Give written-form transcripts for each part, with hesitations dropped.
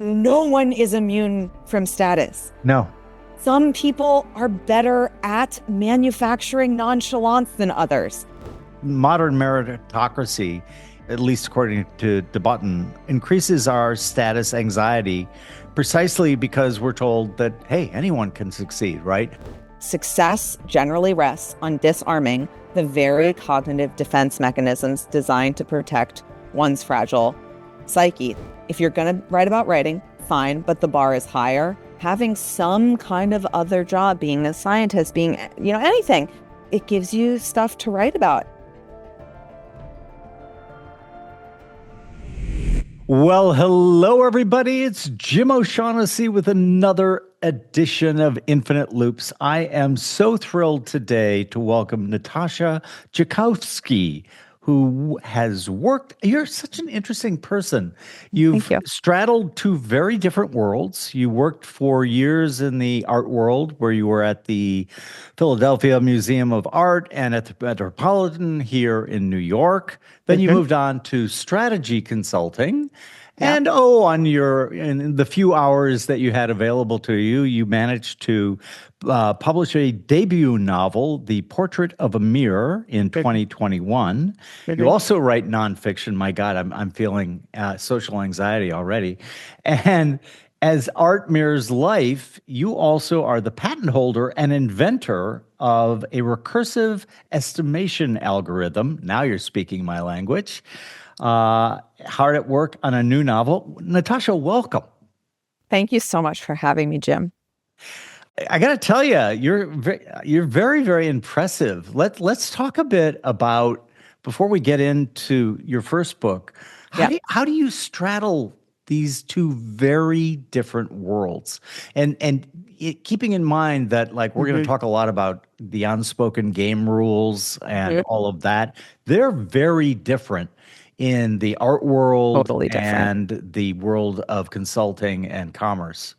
no one is immune from status. No. Some people are better at manufacturing nonchalance than others. Modern meritocracy, at least according to de Botton, increases our status anxiety precisely because we're told that, hey, anyone can succeed, right? Success generally rests on disarming the very cognitive defense mechanisms designed to protect one's fragile psyche. If you're going to write about writing, fine, but the bar is higher. Having some kind of other job, being a scientist, being, anything, it gives you stuff to write about. Well, hello, everybody. It's Jim O'Shaughnessy with another edition of Infinite Loops. I am so thrilled today to welcome Natasha Joukovsky, who has worked. You're such an interesting person. You've straddled two very different worlds. You worked for years in the art world, where you were at the Philadelphia Museum of Art and at the Metropolitan here in New York. Then you moved on to strategy consulting. Yeah. And in the few hours that you had available to you, you managed to publish a debut novel, The Portrait of a Mirror, in 2021. You also write nonfiction. My God, I'm feeling social anxiety already. And as art mirrors life, you also are the patent holder and inventor of a recursive estimation algorithm. Now you're speaking my language. Hard at work on a new novel. Natasha, welcome. Thank you so much for having me, Jim. I got to tell you, you're very, very impressive. Let's talk a bit about, before we get into your first book, how do you straddle these two very different worlds? And keeping in mind that, like, we're going to talk a lot about the unspoken game rules and all of that. They're very different in the art world and the world of consulting and commerce.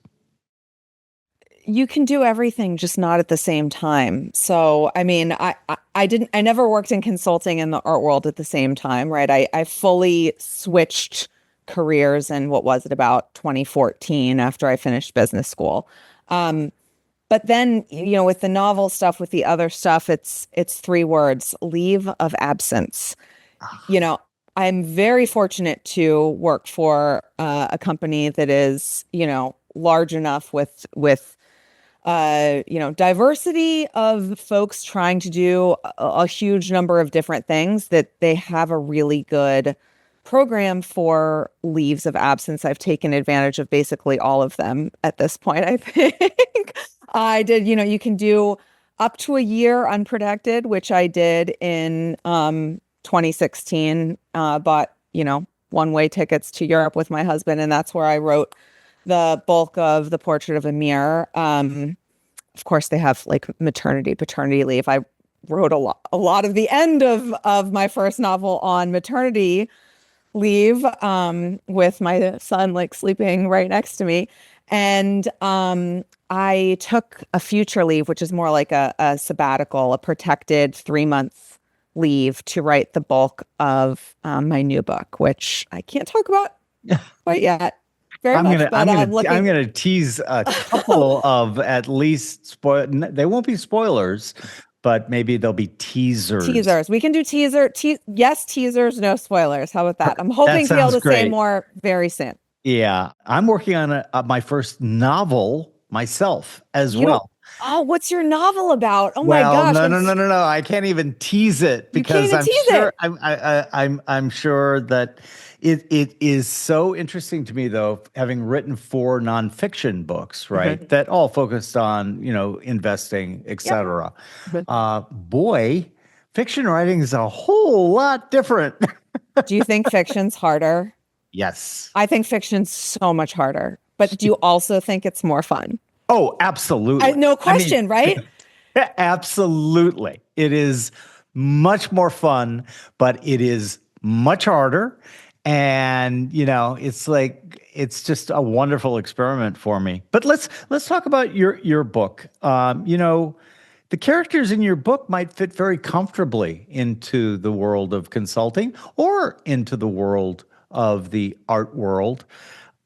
You can do everything, just not at the same time. So, I mean, I never worked in consulting in the art world at the same time, right? I fully switched careers in, about 2014 after I finished business school. But then, with the novel stuff, with the other stuff, it's three words: leave of absence. I'm very fortunate to work for a company that is, large enough with diversity of folks trying to do a huge number of different things, that they have a really good program for leaves of absence. I've taken advantage of basically all of them at this point, I think. I did, you can do up to a year unprotected, which I did in 2016, bought, one-way tickets to Europe with my husband. And that's where I wrote the bulk of The Portrait of a Mirror. Of course, they have like maternity, paternity leave. I wrote a lot of the end of my first novel on maternity leave, with my son like sleeping right next to me. And I took a future leave, which is more like a sabbatical, a protected 3-month leave to write the bulk of my new book, which I can't talk about quite yet. I'm gonna tease a couple of, at least, they won't be spoilers, but maybe they'll be teasers. We can do yes, teasers, no spoilers. How about that? I'm hoping to be able to say more very soon. Yeah, I'm working on my first novel myself as well. Oh, what's your novel about? Oh my gosh! No. I can't even tease it because I'm sure that it is so interesting to me, though, having written 4 nonfiction books, right? That all focused on, investing, etc. Boy, fiction writing is a whole lot different. Do you think fiction's harder? Yes. I think fiction's so much harder. But do you also think it's more fun? Oh, absolutely. No question, right? Absolutely. It is much more fun, but it is much harder. And, it's just a wonderful experiment for me. But let's talk about your book. The characters in your book might fit very comfortably into the world of consulting or into the world of the art world.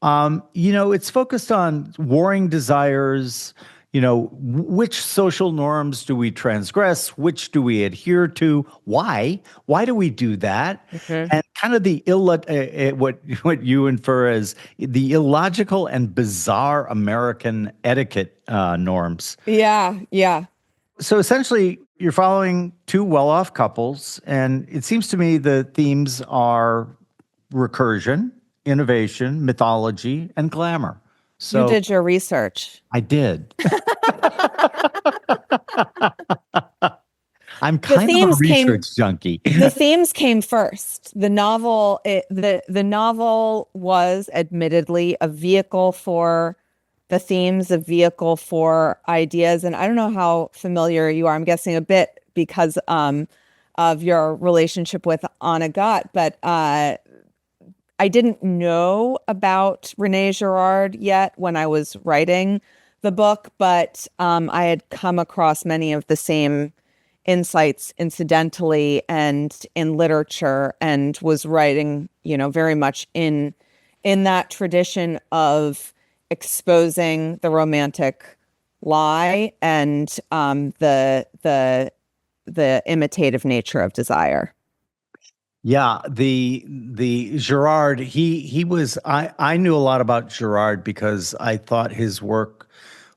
It's focused on warring desires. Which social norms do we transgress? Which do we adhere to? Why? Why do we do that? Mhm. And kind of what you infer as the illogical and bizarre American etiquette norms. Yeah, yeah. So essentially, you're following two well-off couples, and it seems to me the themes are recursion, innovation, mythology, and glamour. You So did your research. I did. I'm The kind of a themes came research junkie. the themes came first. The novel was admittedly a vehicle for the themes, a vehicle for ideas. And I don't know how familiar you are. I'm guessing a bit because of your relationship with Anna Gott, but I didn't know about Renee Girard yet when I was writing the book, but I had come across many of the same insights incidentally and in literature, and was writing, very much in that tradition of exposing the romantic lie and the imitative nature of desire. Yeah, the Girard, he was I knew a lot about Girard because I thought his work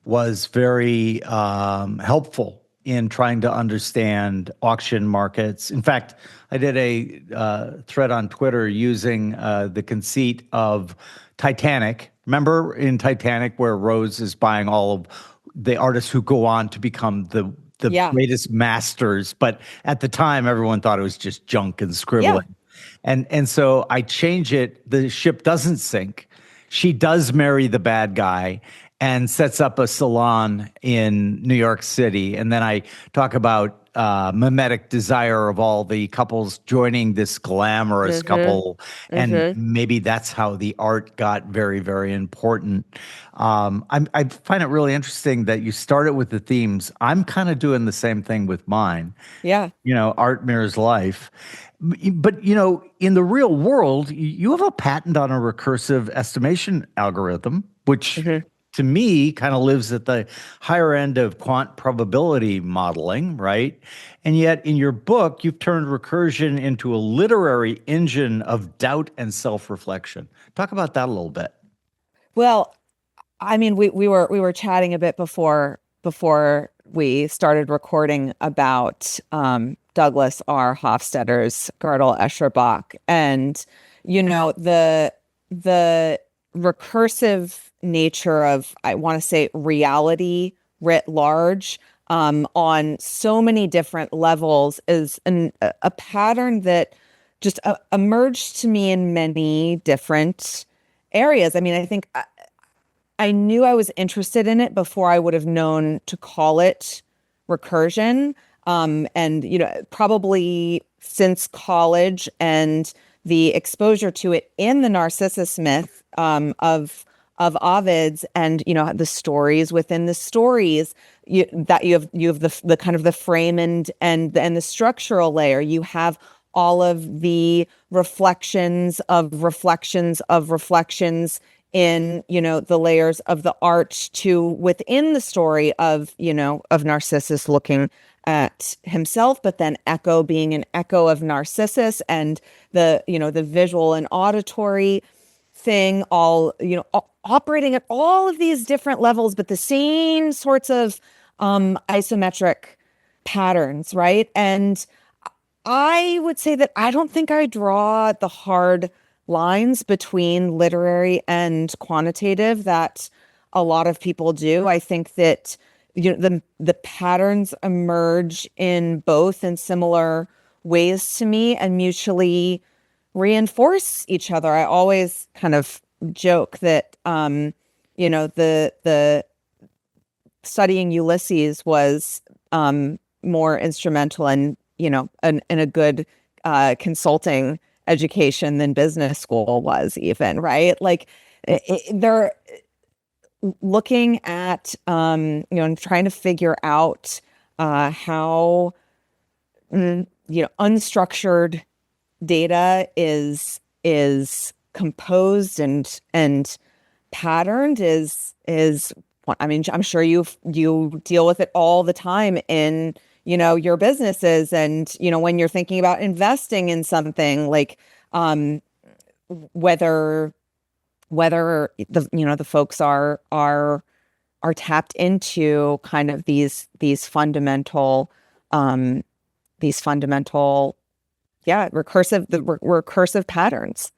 was very helpful in trying to understand auction markets. In fact, I did a thread on Twitter using the conceit of Titanic. Remember in Titanic where Rose is buying all of the artists who go on to become the Yeah. greatest masters, but at the time everyone thought it was just junk and Yeah. scribbling. And so I change it. The ship doesn't sink. She does marry the bad guy and sets up a salon in New York City. And then I talk about mimetic desire of all the couples joining this glamorous Mm-hmm. couple. And Mm-hmm. maybe that's how the art got very, very important. I find it really interesting that you started with the themes. I'm kind of doing the same thing with mine. Yeah. Art mirrors life. But, in the real world, you have a patent on a recursive estimation algorithm, which Mm-hmm. to me kind of lives at the higher end of quant probability modeling, right? And yet in your book, you've turned recursion into a literary engine of doubt and self-reflection. Talk about that a little bit. Well, I mean, we were chatting a bit before we started recording about Douglas R. Hofstadter's Gödel Escher Bach, and the recursive nature of, I want to say, reality writ large, on so many different levels is a pattern that just emerged to me in many different areas. I mean, I think I knew I was interested in it before I would have known to call it recursion. And, probably since college and the exposure to it in the Narcissus myth, of Ovid's, and, the stories within the stories, that you have the kind of the frame and the structural layer. You have all of the reflections of reflections of reflections in, the layers of the art to within the story of Narcissus looking at himself, but then Echo being an echo of Narcissus, and the visual and auditory thing, all, operating at all of these different levels, but the same sorts of isometric patterns, right? And I would say that I don't think I draw the hard lines between literary and quantitative that a lot of people do. I think that, the patterns emerge in both in similar ways to me and mutually reinforce each other. I always kind of joke that the studying Ulysses was more instrumental in a good consulting education than business school was, even, right? Like, they're looking at and trying to figure out how unstructured data is composed and patterned is I mean, I'm sure you deal with it all the time in, your businesses, and, when you're thinking about investing in something like, whether the folks are tapped into kind of um these fundamental, yeah, recursive patterns.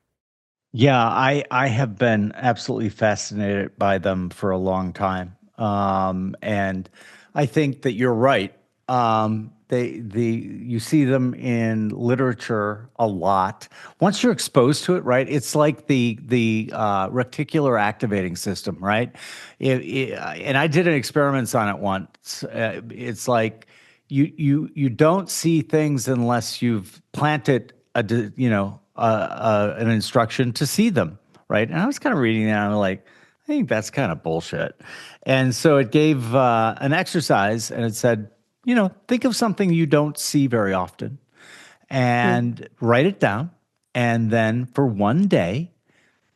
Yeah, I have been absolutely fascinated by them for a long time. And I think that you're right. You see them in literature a lot. Once you're exposed to it, right? It's like the reticular activating system, right? And I did an experiments on it once. It's like you don't see things unless you've planted an instruction to see them, right? And I was kind of reading that, and I'm like, I think that's kind of bullshit. And so it gave an exercise, and it said, think of something you don't see very often, and write it down, and then for one day,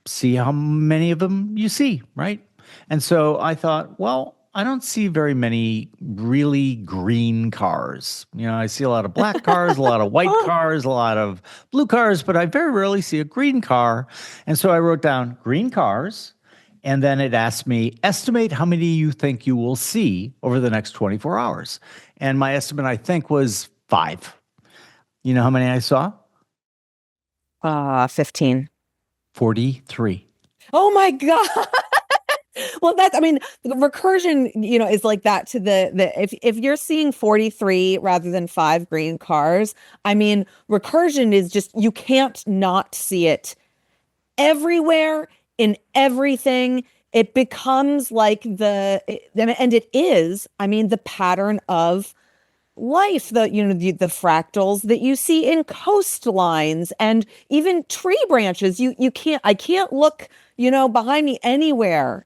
see how many of them you see, right? And so I thought, well, I don't see very many really green cars. I see a lot of black cars, a lot of white cars, a lot of blue cars, but I very rarely see a green car. And so I wrote down green cars. And then it asked me, estimate how many you think you will see over the next 24 hours. And my estimate, I think, was 5. You know how many I saw? 15. 43. Oh my God. Well, I mean, the recursion, is like that to if you're seeing 43 rather than 5 green cars, I mean, recursion is just, you can't not see it everywhere in everything. It becomes like and it is, I mean, the pattern of life, the fractals that you see in coastlines and even tree branches. I can't look, behind me anywhere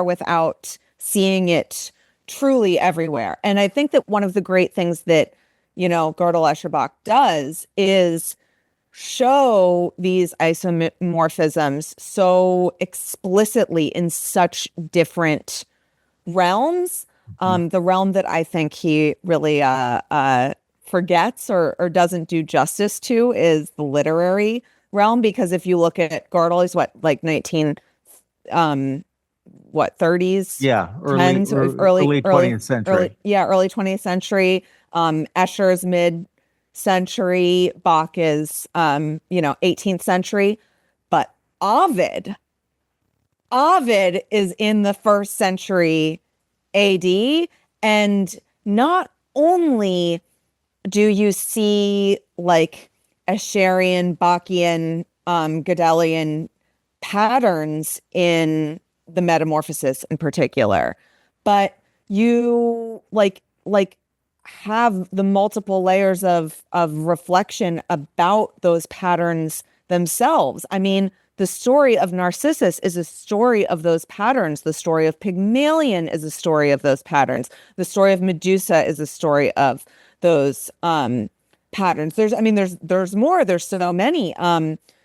without seeing it truly everywhere. And I think that one of the great things that, Gödel Escherbach does is show these isomorphisms so explicitly in such different realms. The realm that I think he really forgets or doesn't do justice to is the literary realm, because if you look at Gödel, he's what, like 19, what, 30s, Yeah, 10s, early 20th century. early 20th century. Escher's mid-century, Bach is 18th century, but Ovid is in the first century AD. And not only do you see like Escherian, Bachian, Gödelian patterns in the Metamorphosis in particular, but you like have the multiple layers of reflection about those patterns themselves. I mean, the story of Narcissus is a story of those patterns. The story of Pygmalion is a story of those patterns. The story of Medusa is a story of those patterns. There's more. There's so many.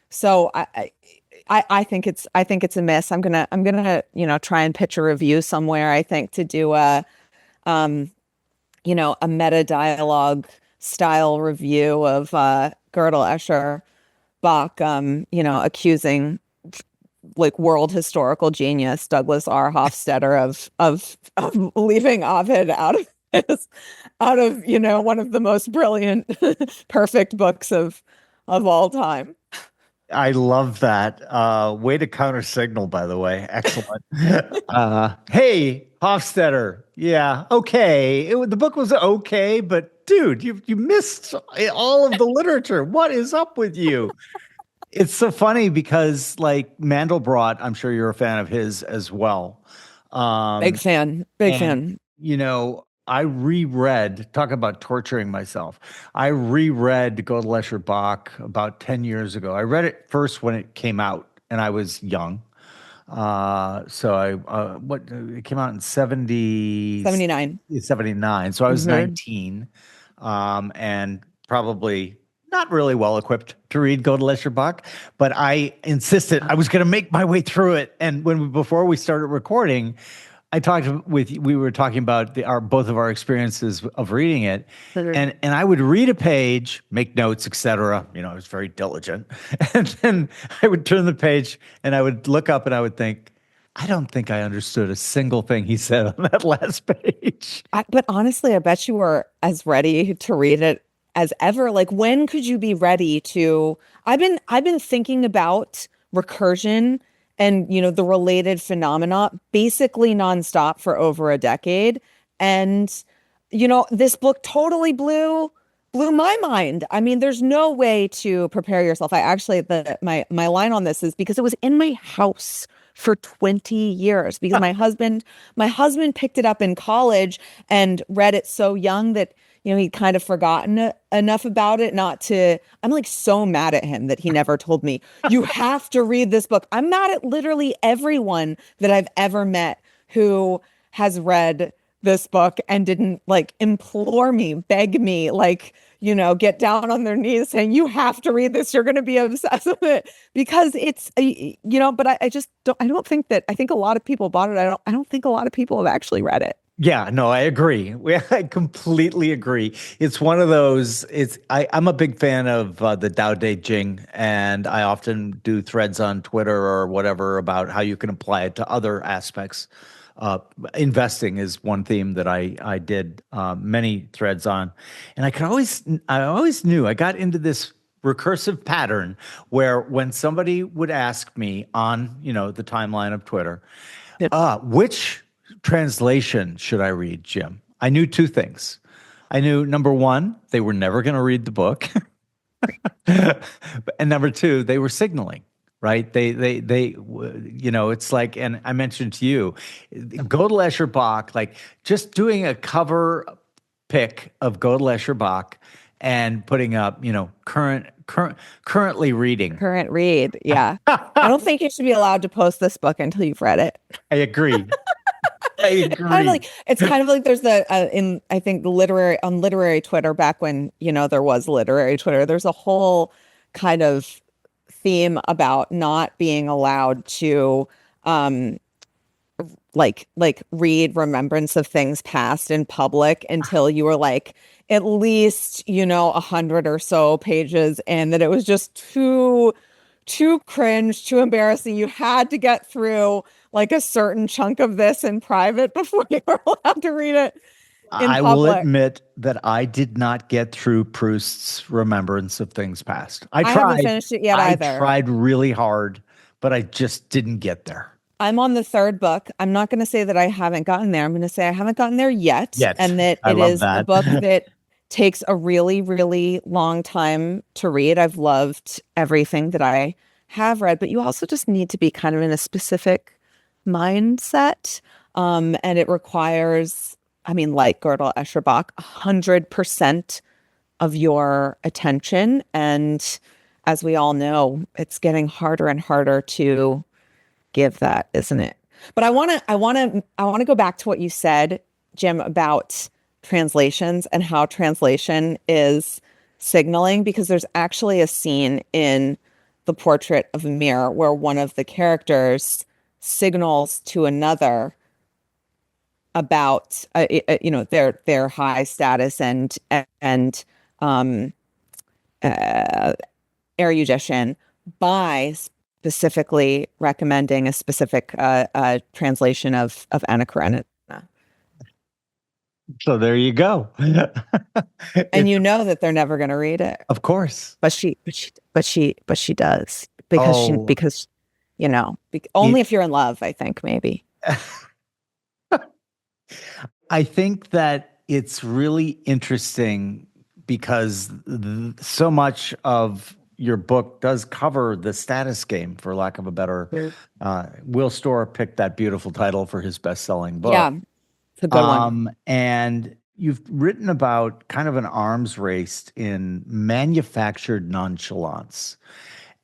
So I think it's a miss. I'm gonna try and pitch a review somewhere. I think to do a meta dialogue style review of Gödel, Escher, Bach, accusing like world historical genius Douglas R. Hofstadter of leaving Ovid out of one of the most brilliant, perfect books of all time. I love that. Way to counter signal, by the way. Excellent. Hey, Hofstetter. Yeah, okay. The book was okay, but dude, you missed all of the literature. What is up with you? It's so funny because, like, Mandelbrot, I'm sure you're a fan of his as well. Big fan, big And, fan. I reread, talk about torturing myself. I reread Gödel Bach about 10 years ago. I read it first when it came out, and I was young. It came out in 79. 79. So I was Mhm. 19, and probably not really well equipped to read Gödel Bach, but I insisted I was going to make my way through it. And before we started recording, we were talking about our both of our experiences of reading it. And I would read a page, make notes, etc. I was very diligent. And then I would turn the page and I would look up and I would think, I don't think I understood a single thing he said on that last page. But honestly, I bet you were as ready to read it as ever. Like, when could you be ready to? I've been thinking about recursion and the related phenomena basically nonstop for over a decade. And this book totally blew my mind. I mean, there's no way to prepare yourself. I actually my line on this is because it was in my house for 20 years because my husband picked it up in college and read it so young that he'd kind of forgotten enough about it not to. I'm like so mad at him that he never told me, you have to read this book. I'm mad at literally everyone that I've ever met who has read this book and didn't like implore me, beg me, like, get down on their knees saying, you have to read this. You're going to be obsessed with it because it's, but I just don't, I think a lot of people bought it. I don't think a lot of people have actually read it. Yeah, no, I agree. I completely agree. It's one of those. I'm a big fan of the Tao Te Ching, and I often do threads on Twitter or whatever about how you can apply it to other aspects. Investing is one theme that I did many threads on, and I always knew I got into this recursive pattern where when somebody would ask me on the timeline of Twitter, which translation should I read, Jim? I knew two things. I knew number one, they were never going to read the book, and number two, they were signaling. Right? It's like, and I mentioned to you, Gödel Bach, like just doing a cover pick of Gödel Bach and putting up, currently reading. Current read. Yeah. I don't think you should be allowed to post this book until you've read it. I agree. I agree. It's kind of like there's I think on literary Twitter back when, there was literary Twitter, there's a whole kind of theme about not being allowed to like read remembrance of things past in public until you were like at least 100 or so pages and that it was just too cringe, too embarrassing. You had to get through like a certain chunk of this in private before you were allowed to read it in I public. will admit that I did not get through Proust's Remembrance of Things Past. I haven't finished it yet either. I tried really hard, but I just didn't get there. I'm on the third book. I'm not going to say that I haven't gotten there. I'm going to say I haven't gotten there yet. And that it is a book that takes a really, really long time to read. I've loved everything that I have read, but you also just need to be kind of in a specific mindset. And it requires, like Gödel Bach, 100% of your attention. And as we all know, it's getting harder and harder to give that, isn't it? But I want to go back to what you said, Jim, about translations and how translation is signaling, because there's actually a scene in The Portrait of Amir where one of the characters signals to another about their high status and erudition by specifically recommending a specific translation of Anna Karenina. So there you go. And you know that they're never going to read it. Of course. But she does because only if you're in love, I think maybe. I think that it's really interesting because so much of your book does cover the status game, for lack of a better. Will Storr picked that beautiful title for his best-selling book. Yeah, it's a good one. And you've written about kind of an arms race in manufactured nonchalance.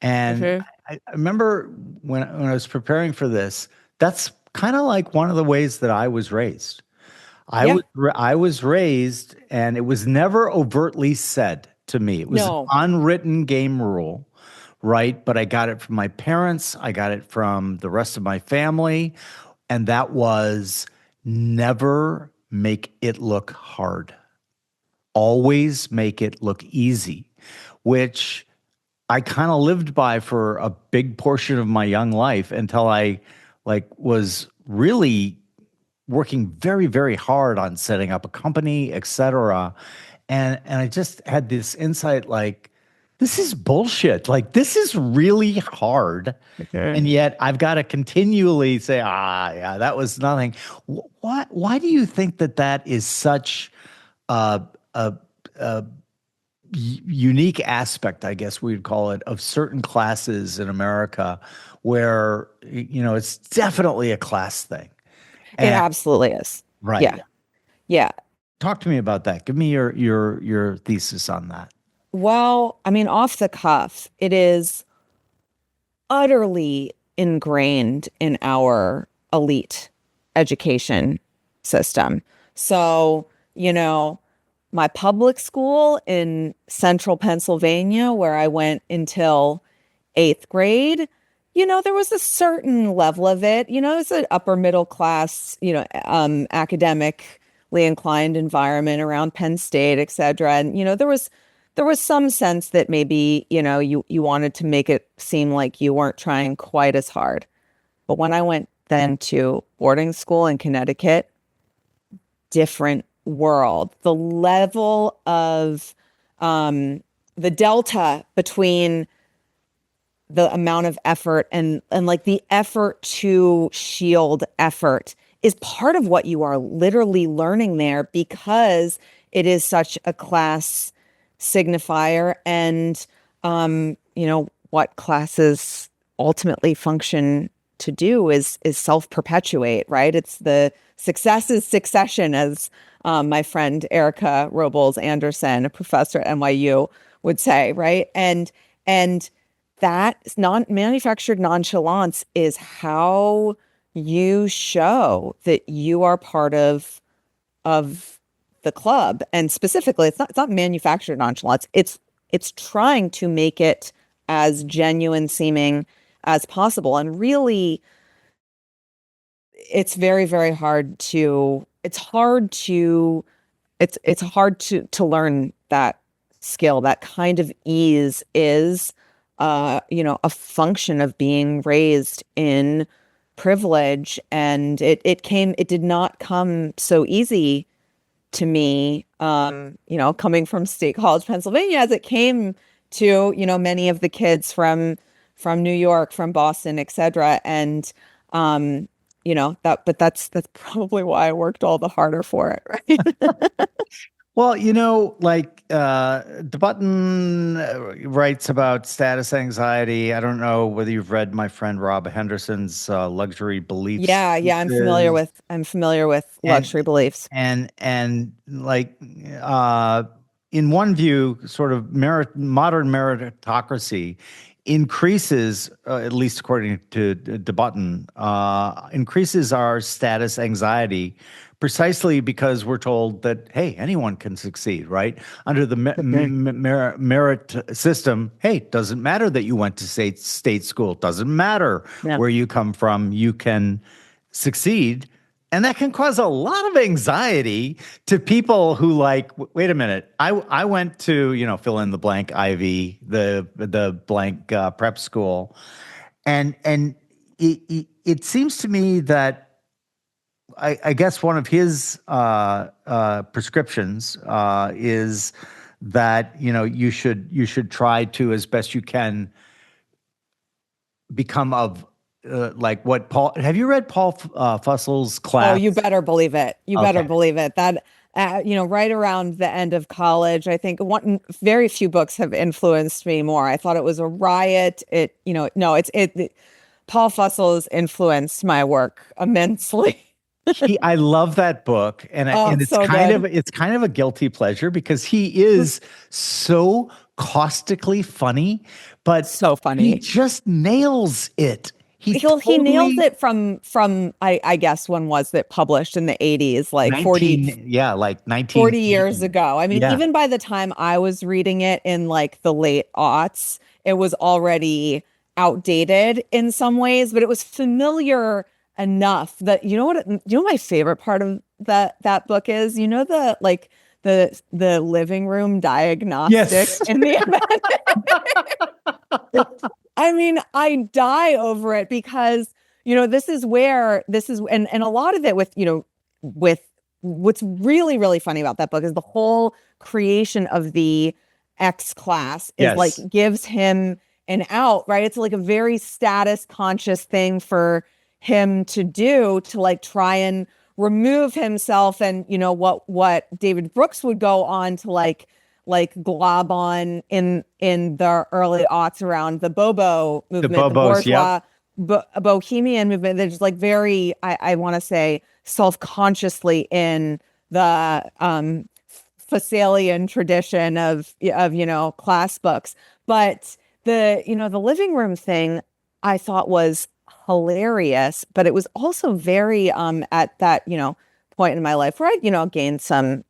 And I remember when I was preparing for this, that's kind of like one of the ways that I was raised. I was raised, and it was never overtly said to me. It was an No. unwritten game rule, right? But I got it from my parents, I got it from the rest of my family, and that was never make it look hard. Always make it look easy, which I kind of lived by for a big portion of my young life until I was really working very, very hard on setting up a company, et cetera. And I just had this insight like, this is bullshit. Like, this is really hard. Okay. And yet I've got to continually say, yeah, that was nothing. Why do you think that that is such a, a, a unique aspect, I guess we'd call it, of certain classes in America where, it's definitely a class thing? It And absolutely is. right. Yeah. Yeah. Talk to me about that. Give me your thesis on that. Well, I mean, off the cuff, it is utterly ingrained in our elite education system. So, my public school in central Pennsylvania, where I went until eighth grade, there was a certain level of it. It's an upper middle class, academically inclined environment around Penn State, et cetera. And, there was some sense that maybe, you wanted to make it seem like you weren't trying quite as hard. But when I went then to boarding school in Connecticut, different world. The level of the delta between the amount of effort and like the effort to shield effort is part of what you are literally learning there because it is such a class signifier and what classes ultimately function to do is self-perpetuate, right? It's the success is succession, as my friend Erica Robles Anderson, a professor at NYU, would say, right? And that manufactured nonchalance is how you show that you are part of the club. And specifically, it's not manufactured nonchalance. It's trying to make it as genuine seeming as possible. And really, it's very, very hard to it's hard to learn that skill. That kind of ease is a function of being raised in privilege. And it did not come so easy to me, coming from State College, Pennsylvania, as it came to, many of the kids from New York, from Boston, et cetera. And, but that's probably why I worked all the harder for it, right? Well, DeButton writes about status anxiety. I don't know whether you've read my friend Rob Henderson's Luxury Beliefs Yeah, pieces. I'm familiar with and luxury beliefs. and like uh in one view, sort of modern meritocracy increases, at least according to DeButton, increases our status anxiety precisely because we're told that, hey, anyone can succeed, right? Under the merit system, hey, doesn't matter that you went to state school, doesn't matter Yeah. where you come from, you can succeed. And that can cause a lot of anxiety to people who like, wait a minute, I went to, fill in the blank Ivy, the blank prep school. And it seems to me that I guess one of his prescriptions is that, you should try to, as best you can, become of like what Paul. Have you read Paul Fussel's Oh, class? you better believe it. You better Okay. believe it. That, right around the end of college, I think very few books have influenced me more. I thought it was a riot. No, Paul Fussell has influenced my work immensely. I love that book, Oh, and so good. it's kind of a guilty pleasure because he is so caustically funny, but So he funny. just nails it. He he nails totally it from I guess when was it published in the 80s, like 19, yeah, like 40 years 1980. ago. I mean, Yeah. even by the time I was reading it in like the late aughts, it was already outdated in some ways, but it was familiar enough that my favorite part of that book is, the like the living room diagnostic Yes. in the I mean, I die over it because, this is, and a lot of it with, with what's really, really funny about that book is the whole creation of the X class is like Yes. gives him an out, right? It's like a very status conscious thing for him to do to like try and remove himself and, what David Brooks would go on to like glob on in the early aughts around the Bobo The movement, the Bobos. Yep. bourgeois bohemian movement. They're just like very, I want to say, self-consciously in the Thessalian tradition of class books. But the living room thing I thought was hilarious, but it was also very at that point in my life where I gained some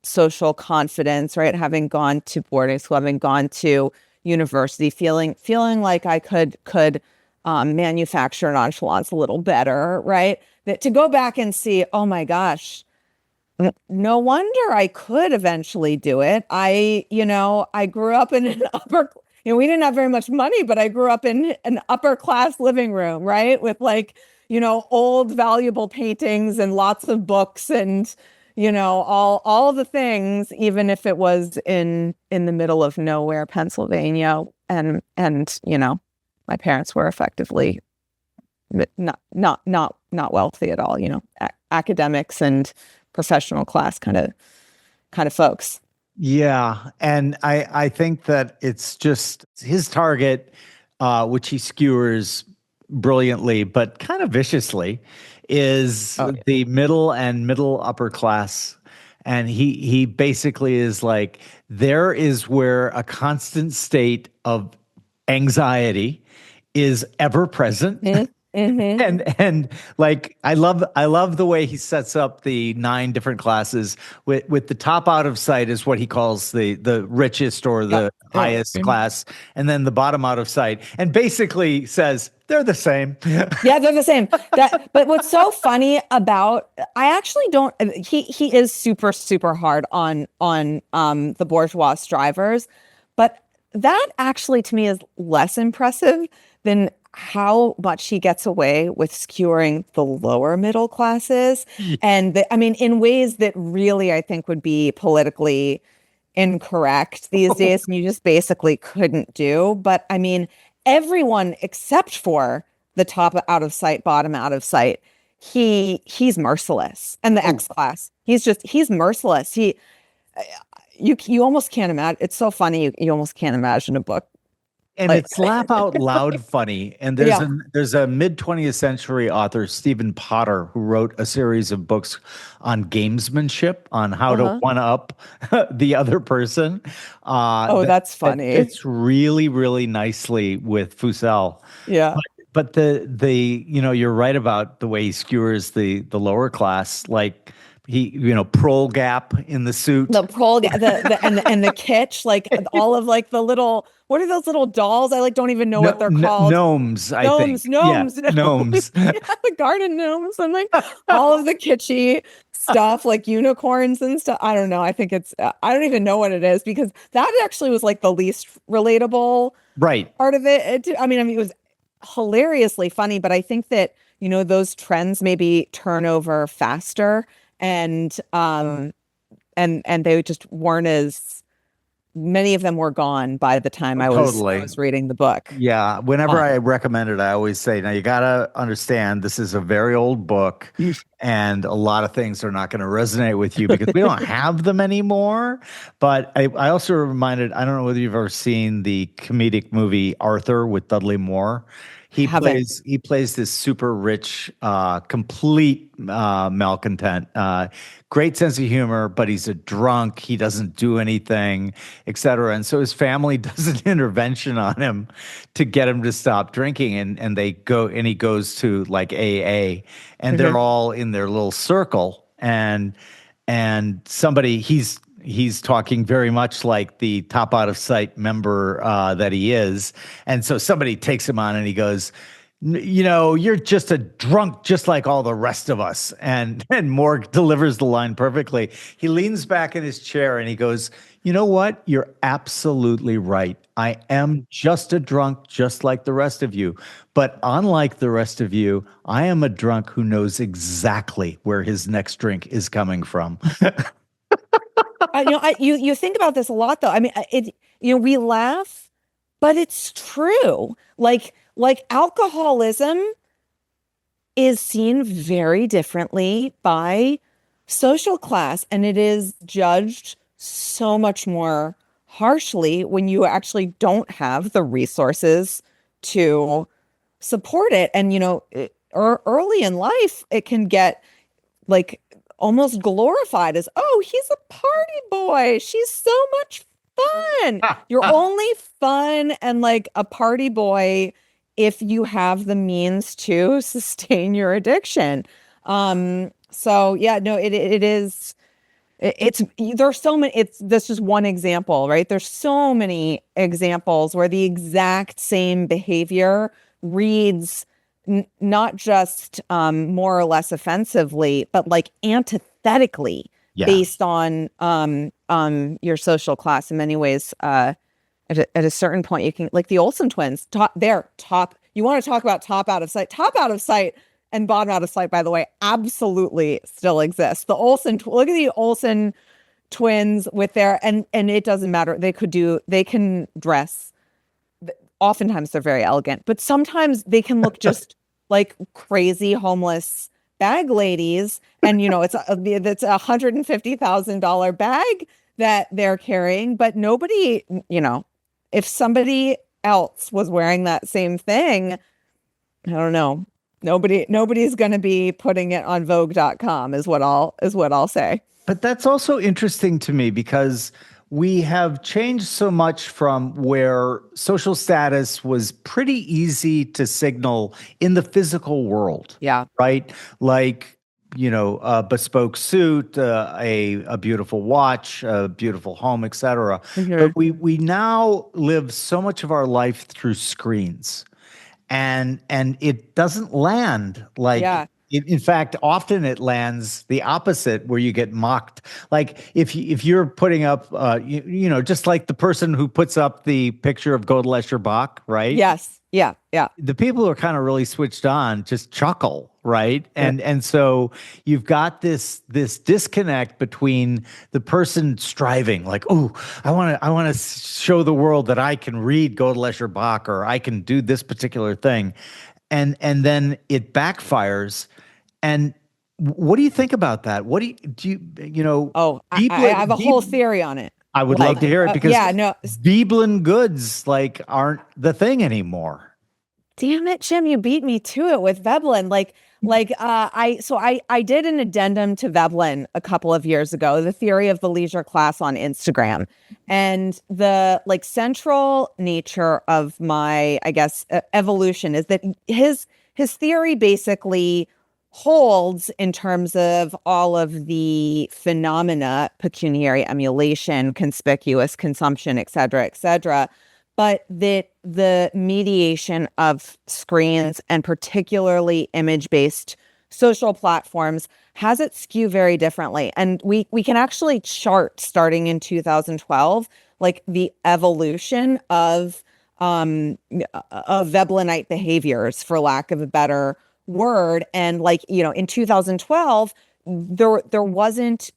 social confidence, right? Having gone to boarding school, having gone to university, feeling like I could manufacture nonchalance a little better, right? That to go back and see, oh my gosh, no wonder I could eventually do it. I grew up in an we didn't have very much money, but I grew up in an upper class living room, right? With like, old valuable paintings and lots of books and, all the things, even if it was in the middle of nowhere, Pennsylvania. And, my parents were effectively not wealthy at all, academics and professional class kind of folks. Yeah, and I think that it's just his target, which he skewers brilliantly, but kind of viciously, is Oh, yeah. the middle and middle upper class. And he basically is like, there is where a constant state of anxiety is ever present. Mm-hmm. And like I love the way he sets up the 9 different classes with the top out of sight is what he calls the richest or Yeah. the Yeah. highest class, and then the bottom out of sight, and basically says they're the same. Yeah, they're the same. But what's so funny about I actually don't he is super super hard on the bourgeois strivers, but that actually to me is less impressive than how much he gets away with skewering the lower middle classes and I mean in ways that really I think would be politically incorrect these days and you just basically couldn't do. But I mean, everyone except for the top out of sight, bottom out of sight, he's merciless. And the Oh, X class, he's merciless. You almost can't imagine. It's so funny. You almost can't imagine a book and like it's laugh out loud funny. And there's yeah. a mid 20th century author, Stephen Potter, who wrote a series of books on gamesmanship, on how to Uh-huh. one up the other person. Oh, That, that's that funny. fits really, really nicely with Fusel. Yeah. But the you're right about the way he skewers the lower class, like he prol gap in the suit. The prole, the kitsch, like all of like the little, what are those little dolls? I like don't even know what No, they're called. gnomes, I think. Gnomes, Yeah, gnomes, gnomes. yeah, the garden gnomes, and like all of the kitschy stuff, like unicorns and stuff. I don't know. I think I don't even know what it is because that actually was like the least relatable Right. part of it. I mean, it was hilariously funny, but I think that, those trends maybe turn over faster and, and they just weren't as many of them were gone by the time I Totally. was reading the book. Yeah. Whenever Um, I recommend it, I always say, now you got to understand this is a very old book and a lot of things are not going to resonate with you because we don't have them anymore. But I also reminded, I don't know whether you've ever seen the comedic movie Arthur with Dudley Moore. I haven't. He plays this super rich, complete malcontent. Great sense of humor, but he's a drunk. He doesn't do anything, etc. And so his family does an intervention on him to get him to stop drinking. And he goes to like AA, and they're Mhm. all in their little circle. And somebody he's talking very much like the top out of sight member that he is. And so somebody takes him on and he goes, you're just a drunk, just like all the rest of us. And Morg delivers the line perfectly. He leans back in his chair and he goes, you know what? You're absolutely right. I am just a drunk, just like the rest of you. But unlike the rest of you, I am a drunk who knows exactly where his next drink is coming from. You think about this a lot, though. I mean, we laugh, but it's true. Like alcoholism is seen very differently by social class, and it is judged so much more harshly when you actually don't have the resources to support it. And early in life, it can get like almost glorified as, oh, he's a party boy. She's so much fun. You're only fun and like a party boy if you have the means to sustain your addiction. So yeah, no, it is. It's there's so many. It's That's just one example, right? There's so many examples where the exact same behavior reads not just more or less offensively, but like antithetically Yeah. based on your social class. In many ways, at a certain point, you can, like the Olsen twins. Top. You want to talk about top out of sight, and bottom out of sight. By the way, absolutely still exists. The look at the Olsen twins with their, and it doesn't matter. They can dress. Oftentimes they're very elegant, but sometimes they can look just like crazy homeless bag ladies. And it's $150,000 bag that they're carrying, but nobody, if somebody else was wearing that same thing, I don't know. Nobody's going to be putting it on Vogue.com is what I'll say. But that's also interesting to me because we have changed so much from where social status was pretty easy to signal in the physical world, Yeah. right? Like, a bespoke suit, a beautiful watch, a beautiful home, etc. Mhm. But we now live so much of our life through screens, and it doesn't land like. Yeah. In fact, often it lands the opposite, where you get mocked. Like if you're putting up, just like the person who puts up the picture of Godel Bach, right? Yes. Yeah. Yeah. The people who are kind of really switched on just chuckle, right? And so you've got this disconnect between the person striving, like, oh, I want to show the world that I can read Godel Bach, or I can do this particular thing, and then it backfires. And what do you think about that? What Oh, I Veblen, have a whole theory on it. I would love Like, to hear it because yeah, no, Veblen goods like aren't the thing anymore. damn it, Jim, you beat me to it with Veblen. I did an addendum to Veblen a couple of years ago, the theory of the leisure class on Instagram. And the like central nature of my, I guess, evolution is that his theory basically holds in terms of all of the phenomena, pecuniary emulation, conspicuous consumption, et cetera, but that the mediation of screens and particularly image-based social platforms has it skew very differently. And we can actually chart starting in 2012, like the evolution of Veblenite behaviors, for lack of a better word. And in 2012, there wasn't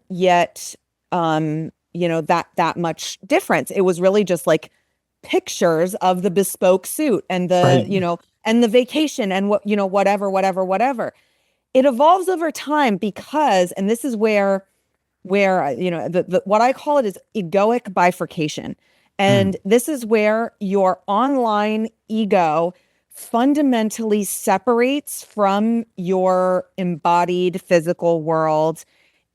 yet that much difference. It was really just like pictures of the bespoke suit and Right. the vacation and whatever. It evolves over time because, and this is where the what I call it is egoic bifurcation. Mm. And this is where your online ego fundamentally separates from your embodied physical world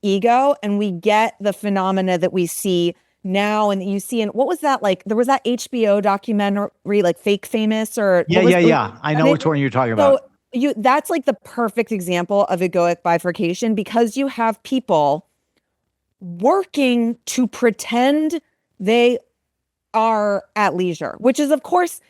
ego. And we get the phenomena that we see now and that you see in what was that like? There was that HBO documentary, like Fake Famous, or Yeah, what was yeah, it? yeah. I know And it, which one you're talking so about. that's like the perfect example of egoic bifurcation because you have people working to pretend they are at leisure, which is, of course,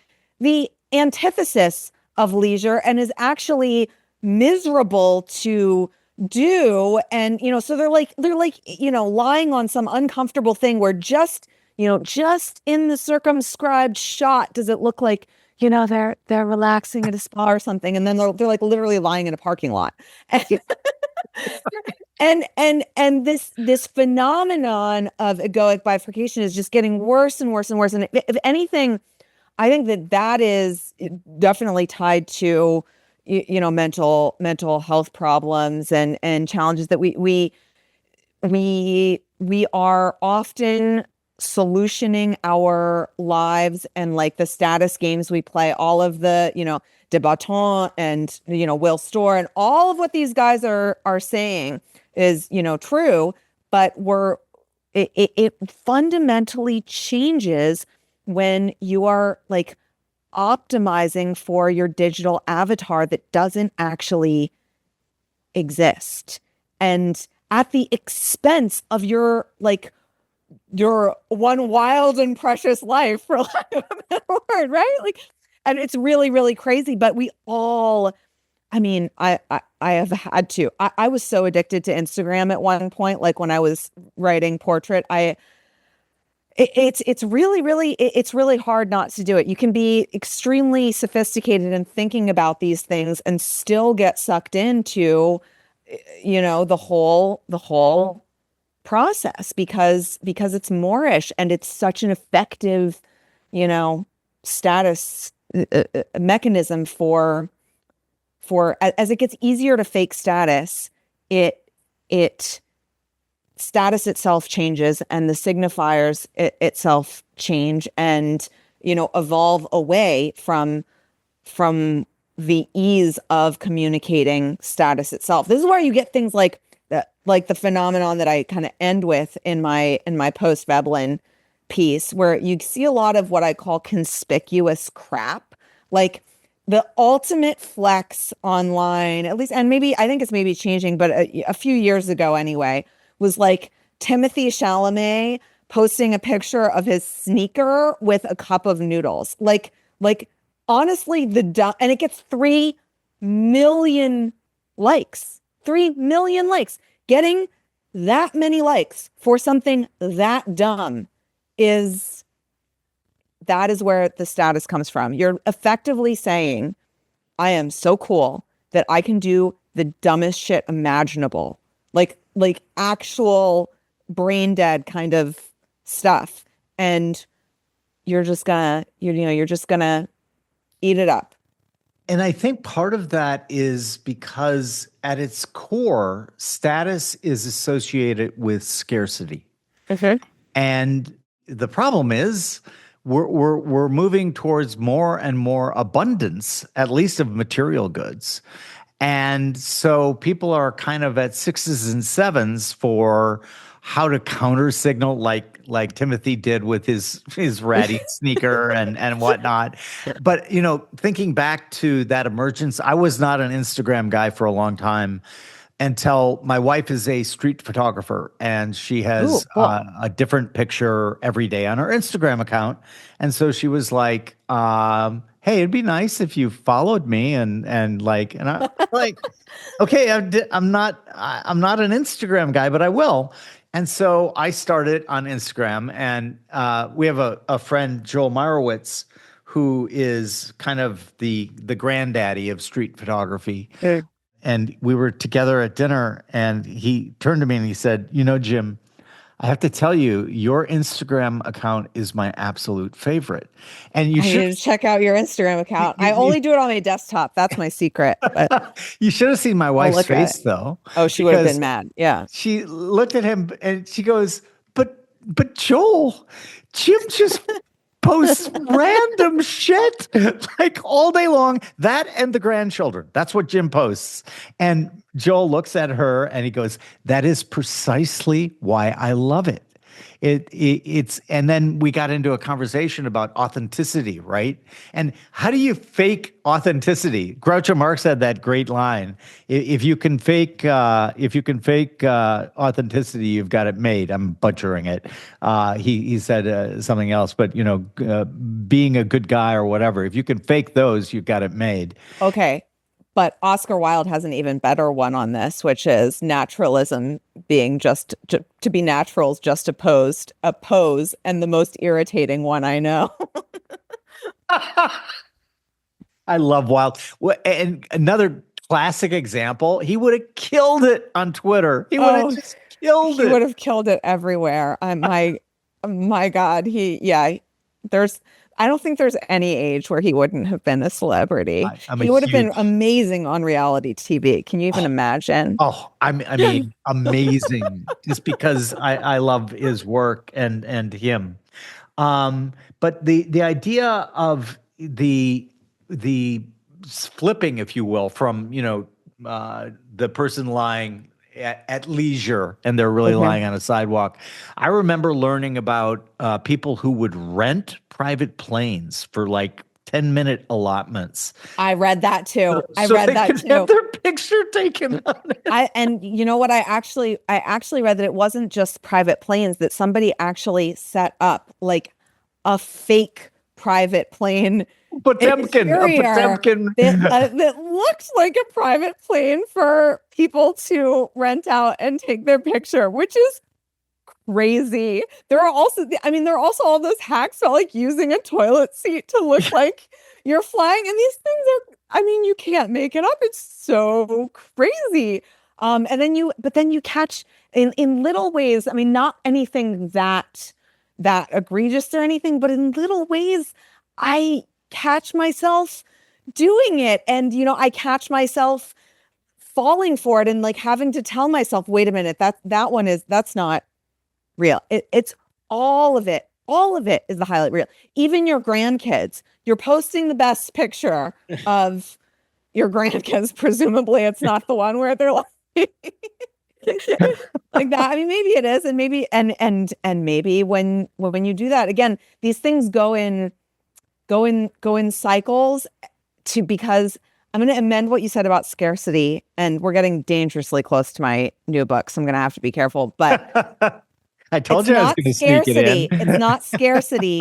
the antithesis of leisure and is actually miserable to do. And, so they're like, lying on some uncomfortable thing where just in the circumscribed shot does it look like, they're relaxing at a spa or something. And then they're like literally lying in a parking lot. And this phenomenon of egoic bifurcation is just getting worse and worse and worse. And if anything, I think that is definitely tied to mental health problems and challenges that we are often solutioning our lives and like the status games we play, all of the de Botton and Will Storr and all of what these guys are saying is true, but it fundamentally changes when you are like optimizing for your digital avatar that doesn't actually exist, and at the expense of your one wild and precious life, for lack of a better word, right? Like, and it's really, really crazy. But we all, I mean, I have had to. I was so addicted to Instagram at one point, like when I was writing portrait. It's really, really, it's really hard not to do it. You can be extremely sophisticated in thinking about these things and still get sucked into, the whole process because it's Moorish and it's such an effective, status mechanism for as it gets easier to fake status, it status itself changes and the signifiers itself change and evolve away from the ease of communicating status itself. This is where you get things like the phenomenon that I kind of end with in my post Veblen piece, where you see a lot of what I call conspicuous crap, like the ultimate flex online, at least, and maybe I think it's maybe changing, but a few years ago anyway, was like Timothy Chalamet posting a picture of his sneaker with a cup of noodles. Like honestly, and it gets 3 million likes. 3 million likes. Getting that many likes for something that dumb that is where the status comes from. You're effectively saying, I am so cool that I can do the dumbest shit imaginable. Like actual brain dead kind of stuff. And you're just gonna eat it up. And I think part of that is because at its core, status is associated with scarcity. Okay. And the problem is we're moving towards more and more abundance, at least of material goods. And so people are kind of at sixes and sevens for how to counter signal like Timothy did with his ratty sneaker and whatnot. But thinking back to that emergence, I was not an Instagram guy for a long time until my wife is a street photographer and she Ooh, has cool. a different picture every day on her Instagram account. And so she was like, hey, it'd be nice if you followed me and I like, okay, I'm not an Instagram guy, but I will. And so I started on Instagram, and we have a friend, Joel Meyerowitz, who is kind of the granddaddy of street photography. Mm. And we were together at dinner, and he turned to me and he said, Jim, I have to tell you, your Instagram account is my absolute favorite. And you I should need to check out your Instagram you, account. I you, only do it on my desktop. That's my secret, but you should have seen my I'll wife's look at face it. though, Oh, she would have been because mad. Yeah. she looked at him and she goes, but Joel, Jim just posts random shit like all day long. That and the grandchildren. That's what Jim posts. And Joel looks at her and he goes, "That is precisely why I love it." It's and then we got into a conversation about authenticity, right? And how do you fake authenticity? Groucho Marx had that great line: If you can fake, authenticity, you've got it made." I'm butchering it. He said something else, but being a good guy or whatever. If you can fake those, you've got it made. Okay. But Oscar Wilde has an even better one on this, which is naturalism being just to be natural is just a pose, and the most irritating one I know. I love Wilde. And another classic example, he would have killed it on Twitter. He would have just killed it. He would have killed it everywhere. My God, I don't think there's any age where he wouldn't have been a celebrity. He would have been amazing on reality TV. Can you even imagine? Oh, I mean, amazing. Just because I love his work and him. But the idea of the flipping, if you will, from the person lying at leisure and they're really lying on a sidewalk. I remember learning about people who would rent private planes for like 10-minute allotments. I read that too. So they could have their picture taken on it. And you know what? I actually read that it wasn't just private planes, that somebody actually set up like a fake private plane Potemkin that looks like a private plane for people to rent out and take their picture, which is crazy. There are also all those hacks about like using a toilet seat to look like you're flying, and these things are, you can't make it up. It's so crazy. And then you catch in little ways, not anything that egregious or anything, but in little ways, I catch myself doing it. And, I catch myself falling for it and like having to tell myself, wait a minute, that's not real. It's all of it. All of it is the highlight reel. Even your grandkids, you're posting the best picture of your grandkids. Presumably it's not the one where they're like, like that. Maybe it is. And maybe, and maybe when you do that, again, these things go in cycles because I'm going to amend what you said about scarcity, and we're getting dangerously close to my new book, so I'm going to have to be careful, but I told you I was going to sneak it in. It's not scarcity,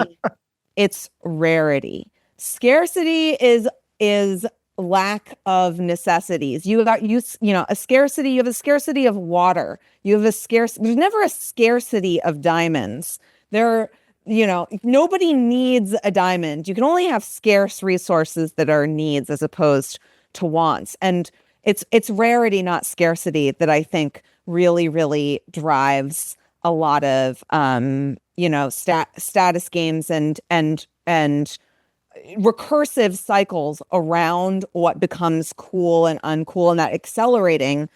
it's rarity. Scarcity is lack of necessities. You have a scarcity of water. There's never a scarcity of diamonds. Nobody needs a diamond. You can only have scarce resources that are needs as opposed to wants. And it's rarity, not scarcity, that I think really, really drives a lot of status games and recursive cycles around what becomes cool and uncool, and that accelerating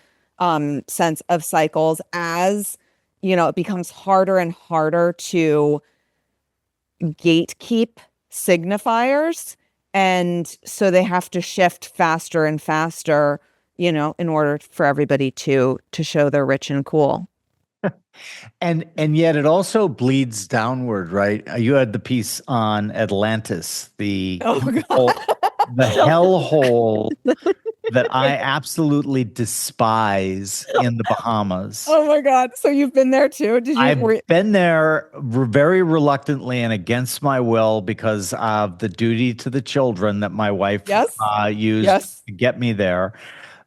sense of cycles as it becomes harder and harder to gatekeep signifiers, and so they have to shift faster and faster in order for everybody to show they're rich and cool. And yet it also bleeds downward, right? You had the piece on Atlantis, the hellhole that I absolutely despise in the Bahamas. Oh my God. So you've been there too? I've been there very reluctantly and against my will because of the duty to the children that my wife used to get me there.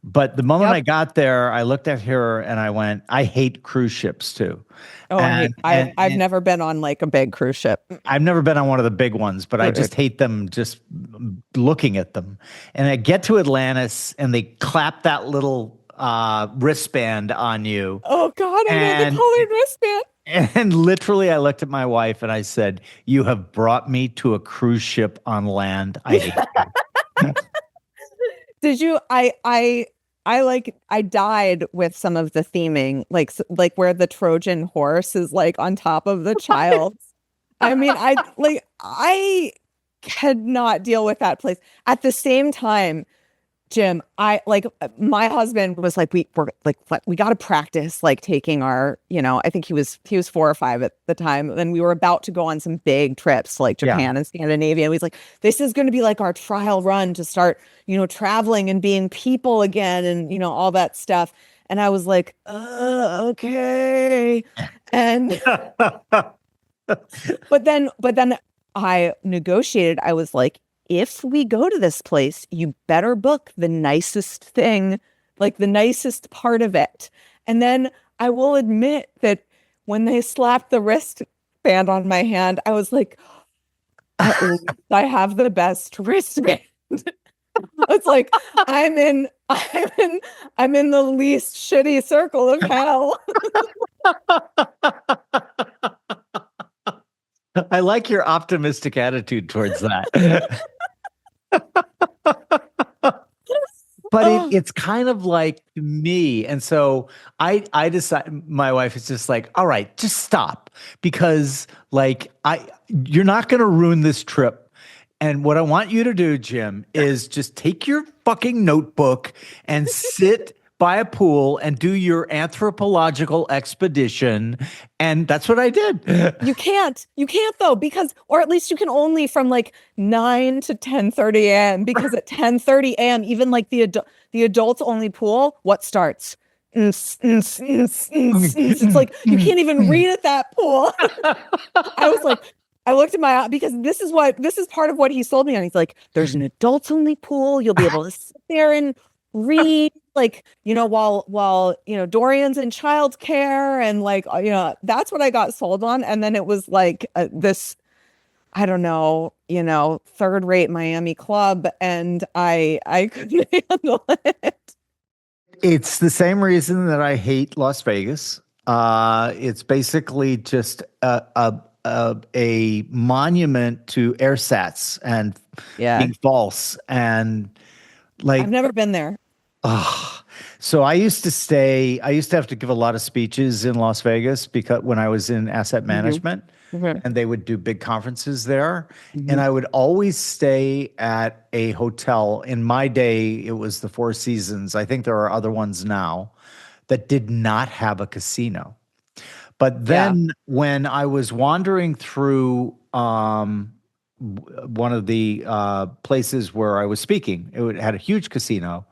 But the moment I got there, I looked at her and I went, I hate cruise ships too. Oh, I've never been on like a big cruise ship. I've never been on one of the big ones, but I just hate them just looking at them. And I get to Atlantis and they clap that little wristband on you. Oh God, I know the colored wristband. And literally I looked at my wife and I said, you have brought me to a cruise ship on land. I hate you. Did you? I died with some of the theming, like where the Trojan horse is like on top of the child. I mean, I cannot deal with that place. At the same time, Jim, I like my husband was like, we're like, we got to practice like taking our, I think he was 4 or 5 at the time. And we were about to go on some big trips like Yeah. Japan and Scandinavia. And he's like, this is going to be like our trial run to start, traveling and being people again and, all that stuff. And I was like, okay. And but then I negotiated. I was like, if we go to this place, you better book the nicest thing, like the nicest part of it. And then I will admit that when they slapped the wristband on my hand, I was like, at least I have the best wristband. It's like I'm in the least shitty circle of hell. I like your optimistic attitude towards that. But it's kind of like me. And so I decide, my wife is just like, all right, just stop, because like you're not going to ruin this trip. And what I want you to do, Jim, is just take your fucking notebook and sit by a pool and do your anthropological expedition. And that's what I did. You can't though, because, or at least you can only from like 9 to 10:30 a.m. because at 10:30 a.m. even like the adults only pool, what starts? It's like you can't even read at that pool. I was like, I looked at because this is part of what he sold me on. He's like, there's an adults only pool. You'll be able to sit there and read, like, while Dorian's in childcare, and like, that's what I got sold on. And then it was like this, I don't know, third rate Miami club, and I couldn't handle it. It's the same reason that I hate Las Vegas. It's basically just a monument to airsats and Yeah, being false, and like, I've never been there. so I used to have to give a lot of speeches in Las Vegas because when I was in asset management, and they would do big conferences there, and I would always stay at a hotel. In my day, it was the Four Seasons. I think there are other ones now that did not have a casino. But Yeah, then when I was wandering through one of the places where I was speaking, had a huge casino.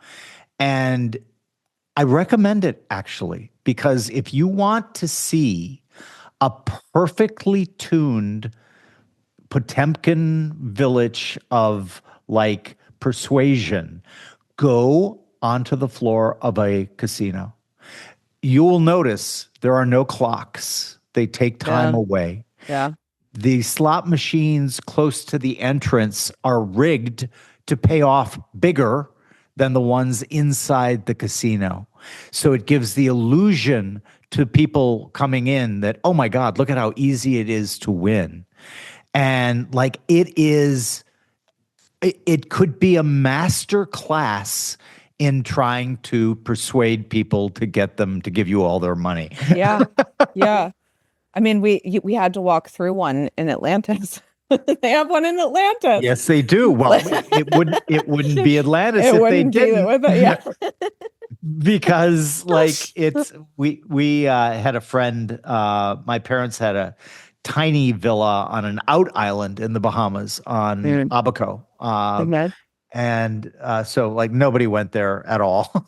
And I recommend it, actually, because if you want to see a perfectly tuned Potemkin village of like persuasion, go onto the floor of a casino. You will notice there are no clocks. They take time yeah, away. yeah. The slot machines close to the entrance are rigged to pay off bigger than the ones inside the casino. So it gives the illusion to people coming in that, oh my God, look at how easy it is to win. And like it could be a master class in trying to persuade people to get them to give you all their money. Yeah. Yeah. I mean, we had to walk through one in Atlantis. They have one in Atlantis. Yes, they do. Well, it wouldn't be Atlantis It if they wouldn't be that didn't. with it. Yeah. Because like we had a friend, my parents had a tiny villa on an out island in the Bahamas on Dude, Abaco. man. And so like nobody went there at all.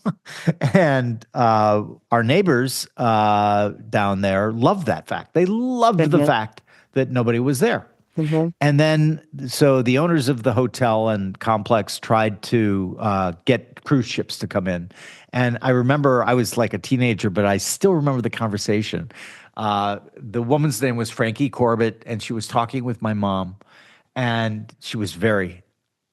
And our neighbors down there loved that fact. They loved the fact that nobody was there. And then, so the owners of the hotel and complex tried to get cruise ships to come in. And I remember I was like a teenager, but I still remember the conversation. The woman's name was Frankie Corbett, and she was talking with my mom, and she was very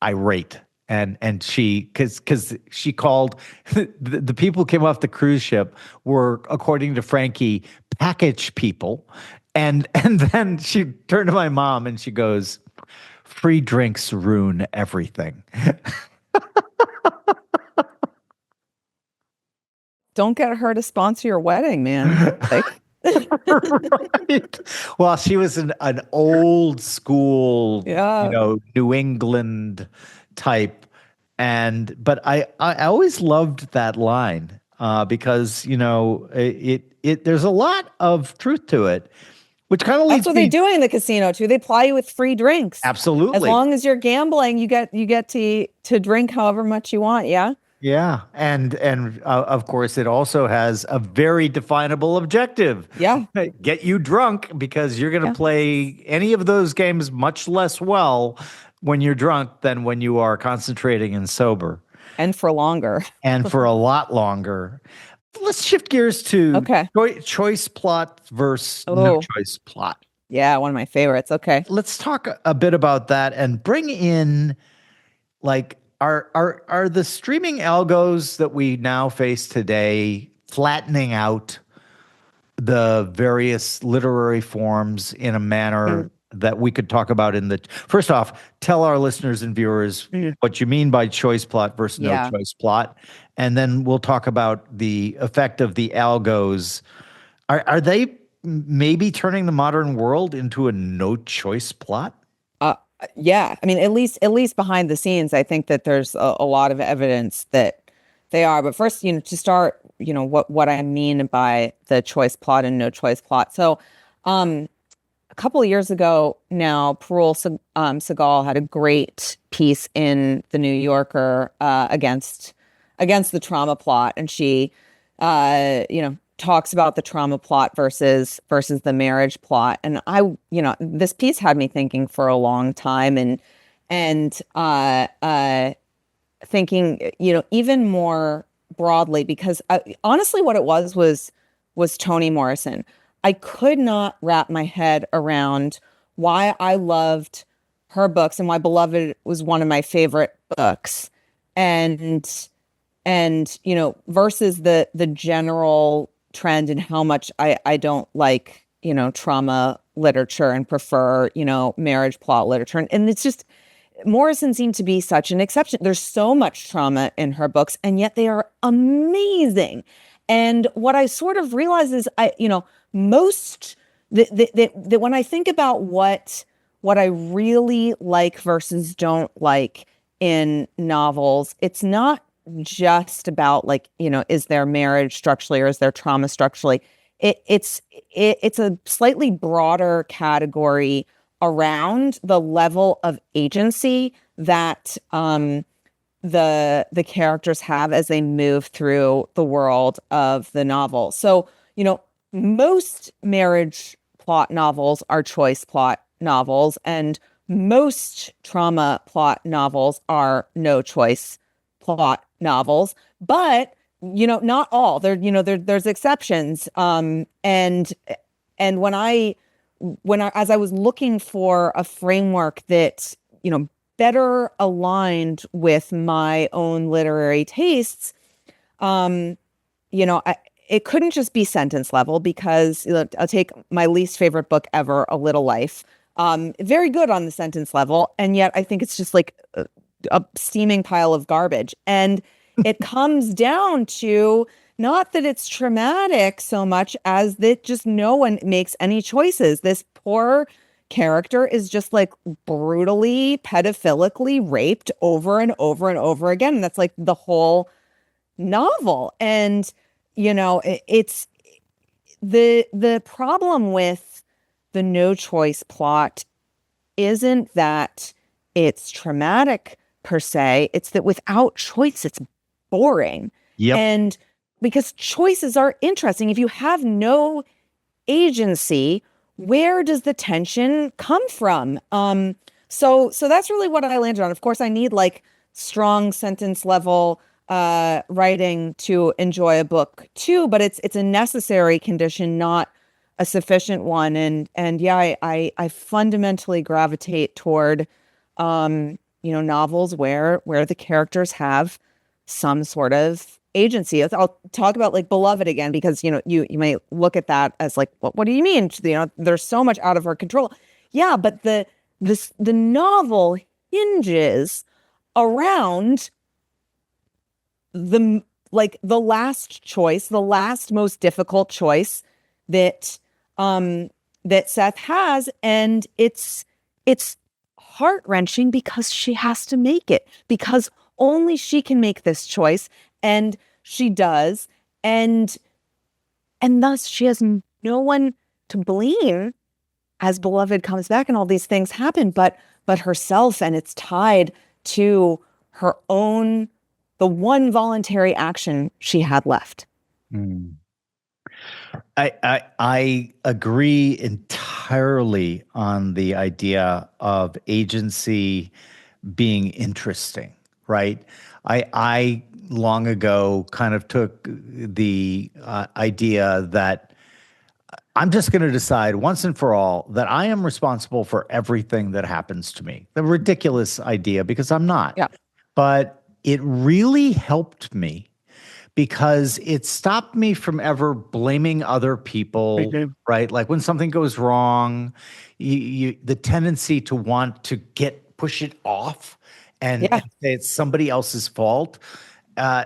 irate. And she, because she called, the people who came off the cruise ship were, according to Frankie, package people. And then she turned to my mom and she goes, free drinks ruin everything. Don't get her to sponsor your wedding, man. Like, Right. Well, she was an old school, Yeah. New England type. But I always loved that line because, there's a lot of truth to it, which kind of That's leads what they me. do in the casino too. They ply you with free drinks. As Absolutely. long as you're gambling, you get to drink however much you want. Yeah. Yeah. And of course, it also has a very definable objective. Yeah. Get you drunk because you're going to Yeah. play any of those games much less well when you're drunk than when you are concentrating and sober, And for longer. and for a lot longer. Let's shift gears to Okay. choice plot versus no Oh, choice plot. yeah. One of my favorites. Okay. Let's talk a bit about that and bring in, like, are the streaming algos that we now face today flattening out the various literary forms in a manner that we could talk about first off, tell our listeners and viewers Mm. what you mean by choice plot versus no Yeah. choice plot. And then we'll talk about the effect of the algos. Are they maybe turning the modern world into a no choice plot? Uh, yeah. I mean, at least behind the scenes, I think that there's a lot of evidence that they are. But first, to start, what I mean by the choice plot and no choice plot. So, a couple of years ago now, Segal had a great piece in the New Yorker against the trauma plot, and she, talks about the trauma plot versus the marriage plot. And this piece had me thinking for a long time, and thinking, even more broadly, because honestly, what it was Toni Morrison. I could not wrap my head around why I loved her books and why Beloved was one of my favorite books. And versus the general trend and how much I don't like, trauma literature and prefer, marriage plot literature. And it's just Morrison seemed to be such an exception. There's so much trauma in her books, and yet they are amazing. And what I sort of realize is most that when I think about what I really like versus don't like in novels, it's not just about, like, is their marriage structurally or is their trauma structurally. It's a slightly broader category around the level of agency that the characters have as they move through the world of the novel. So, most marriage plot novels are choice plot novels, and most trauma plot novels are no choice plot novels. But, not all. There's exceptions. And as I was looking for a framework that, better aligned with my own literary tastes, it couldn't just be sentence level, because I'll take my least favorite book ever, A Little Life. Very good on the sentence level, and yet I think it's just like a steaming pile of garbage. And it comes down to not that it's traumatic so much as that just no one makes any choices. This poor character is just like brutally, pedophilically raped over and over and over again. And that's like the whole novel. And, it's the problem with the no choice plot isn't that it's traumatic per se. It's that without choice, it's boring. Yep. And because choices are interesting, if you have no agency, where does the tension come from? So that's really what I landed on. Of course, I need like strong sentence level writing to enjoy a book too, but it's a necessary condition, not a sufficient one. And yeah, I fundamentally gravitate toward novels where the characters have some sort of agency. I'll talk about like Beloved again, because you may look at that as like, what do you mean? There's so much out of our control. Yeah, but the novel hinges around the last choice, the last most difficult choice that that Seth has, and it's heart-wrenching because she has to make it, because only she can make this choice, and she does, and thus she has no one to blame as Beloved comes back and all these things happen, but herself, and it's tied to her own, the one voluntary action she had left. Mm. I agree entirely on the idea of agency being interesting, right? I long ago kind of took the idea that I'm just going to decide once and for all that I am responsible for everything that happens to me. The ridiculous idea, because I'm not. Yeah. But it really helped me because it stopped me from ever blaming other people, right? Like when something goes wrong, the tendency to want to push it off and say it's somebody else's fault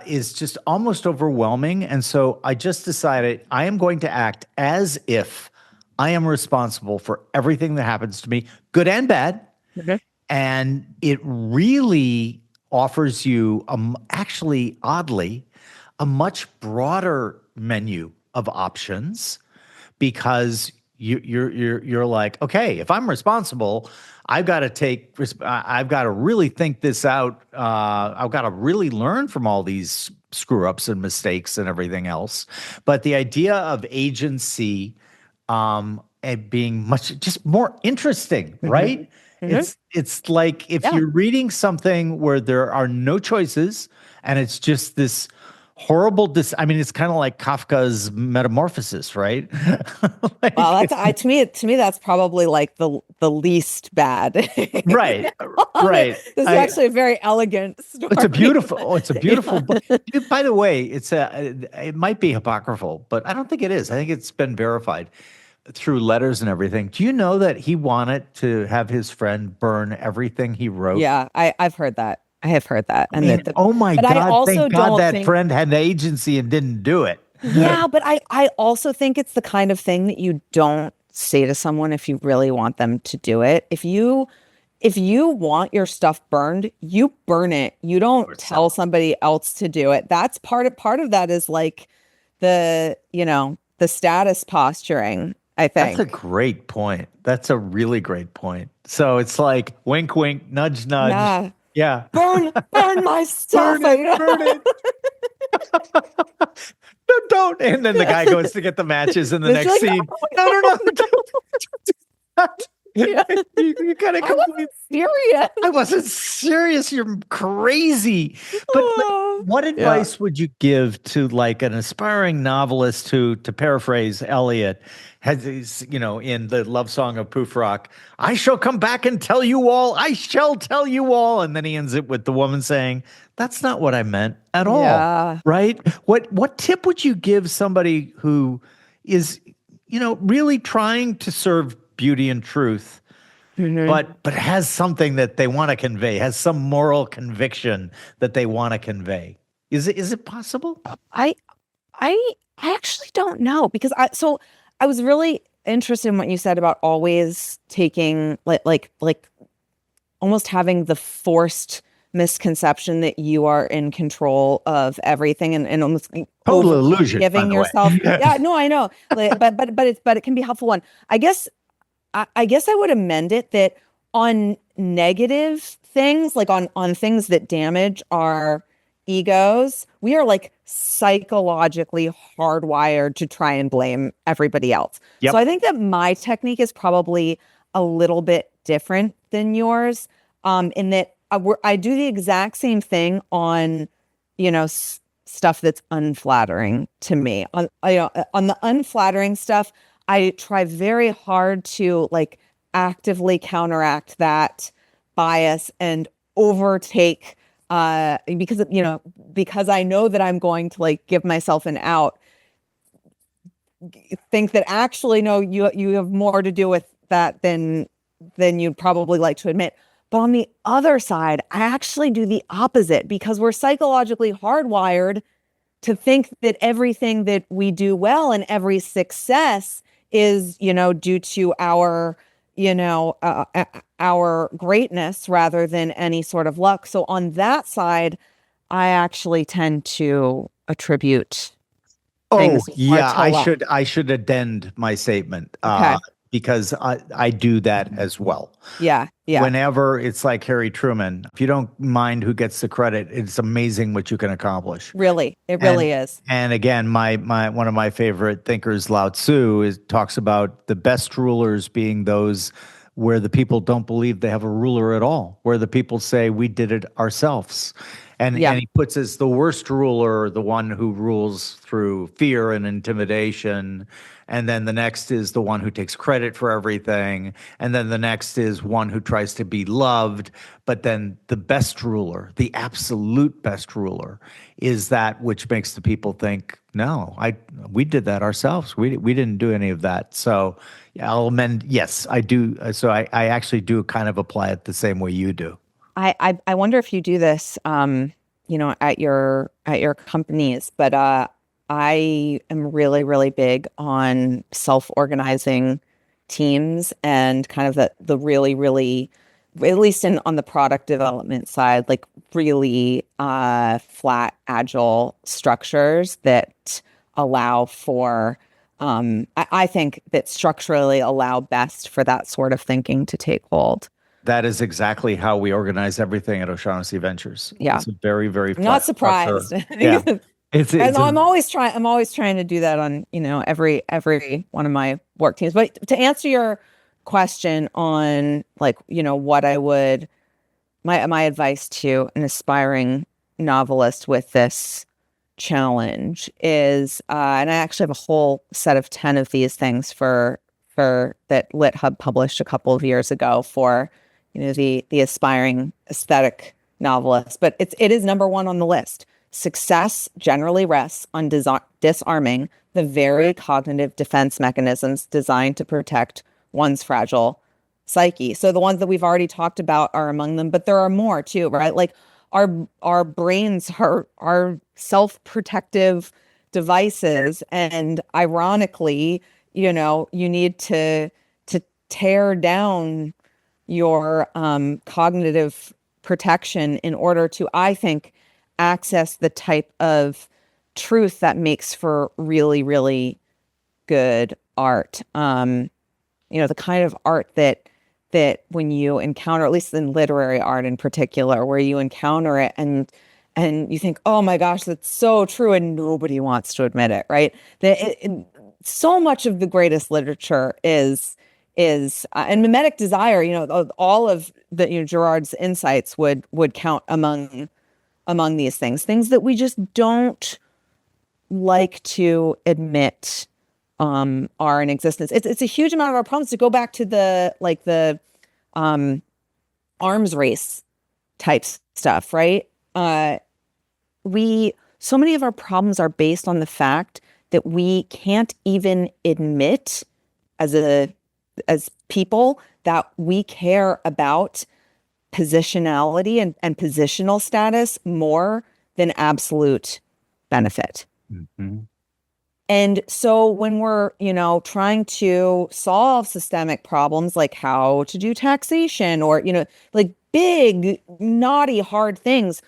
is just almost overwhelming. And so I just decided I am going to act as if I am responsible for everything that happens to me, good and bad. And it really offers you, actually, oddly, a much broader menu of options, because you're like, okay, if I'm responsible, I've got to really think this out. I've got to really learn from all these screw ups and mistakes and everything else. But the idea of agency and being much just more interesting, right? It's like if you're reading something where there are no choices and it's just this horrible I mean, it's kind of like Kafka's Metamorphosis, right? Like, well, that's to me that's probably like the least bad. Right. Right. This is actually a very elegant story. It's a beautiful book. By the way, it might be apocryphal, but I don't think it is. I think it's been verified through letters and everything. Do you know that he wanted to have his friend burn everything he wrote? Yeah, I've heard that. I have heard that. And oh my God, I also thank God that friend had an agency and didn't do it. Yeah, but I also think it's the kind of thing that you don't say to someone if you really want them to do it. If you want your stuff burned, you burn it. You don't tell somebody else to do it. That's part of that is like the status posturing, I think. That's a great point. That's a really great point. So it's like wink, wink, nudge, nudge. Yeah. Burn my stuff. Burn it. No, don't. And then the guy goes to get the matches in the next like, scene. No. Yeah. You kind of serious. I wasn't serious. You're crazy. But what advice would you give to like an aspiring novelist who, to paraphrase Eliot, has, in the love song of Poof Rock, I shall come back and tell you all. I shall tell you all. And then he ends it with the woman saying, that's not what I meant at all. Yeah. Right? What tip would you give somebody who is, really trying to serve beauty and truth, but has something that they want to convey, has some moral conviction that they want to convey? Is it possible? I actually don't know, because I was really interested in what you said about always taking like almost having the forced misconception that you are in control of everything, and almost total illusion, giving yourself. Yeah, no, I know, but it can be a helpful one. I guess I would amend it that on negative things, like on things that damage our egos, we are like psychologically hardwired to try and blame everybody else. Yep. So I think that my technique is probably a little bit different than yours, in that I do the exact same thing on, stuff that's unflattering to me. On the unflattering stuff, I try very hard to like actively counteract that bias and overtake, because I know that I'm going to like give myself an out, think that actually, no, you have more to do with that than you'd probably like to admit. But on the other side, I actually do the opposite, because we're psychologically hardwired to think that everything that we do well and every success is, due to our greatness rather than any sort of luck. So on that side, I actually tend to attribute Oh, things more yeah, to luck. I should addend my statement Okay. because I do that as well. Yeah. Yeah. Whenever it's like Harry Truman, if you don't mind who gets the credit, it's amazing what you can accomplish. Really. It And really is. and again, my one of my favorite thinkers, Lao Tzu, talks about the best rulers being those where the people don't believe they have a ruler at all, where the people say we did it ourselves. Yeah. And he puts as the worst ruler the one who rules through fear and intimidation. And then the next is the one who takes credit for everything. And then the next is one who tries to be loved. But then the best ruler, the absolute best ruler, is that which makes the people think, no, we did that ourselves. We didn't do any of that. So yeah, I'll amend. Yes, I do. So I actually do kind of apply it the same way you do. I wonder if you do this, at your companies, but I am really, really big on self-organizing teams and kind of the really, really, at least on the product development side, like really flat, agile structures that allow for I think that structurally allow best for that sort of thinking to take hold. That is exactly how we organize everything at O'Shaughnessy Ventures. Yeah. It's a very, very I'm not flat structure. surprised. I Yeah. think It's and a I'm always trying to do that on, every one of my work teams. But to answer your question on like, what I would my advice to an aspiring novelist with this challenge is and I actually have a whole set of 10 of these things for that LitHub published a couple of years ago for, the aspiring aesthetic novelist, but it is number one on the list. Success generally rests on disarming the very cognitive defense mechanisms designed to protect one's fragile psyche. So the ones that we've already talked about are among them, but there are more too, right? Like our brains are self-protective devices, and ironically, you need to tear down your cognitive protection in order to, I think, access the type of truth that makes for really, really good art. The kind of art that when you encounter, at least in literary art in particular, where you encounter it and you think, oh my gosh, that's so true, and nobody wants to admit it, right? So much of the greatest literature is and mimetic desire. All of the Girard's insights would count among these things that we just don't like to admit are in existence. It's a huge amount of our problems, to go back to the um, arms race type stuff, right? We so many of our problems are based on the fact that we can't even admit as people that we care about positionality and positional status more than absolute benefit. Mhm. And so when we're, trying to solve systemic problems like how to do taxation or, like big, naughty, hard things,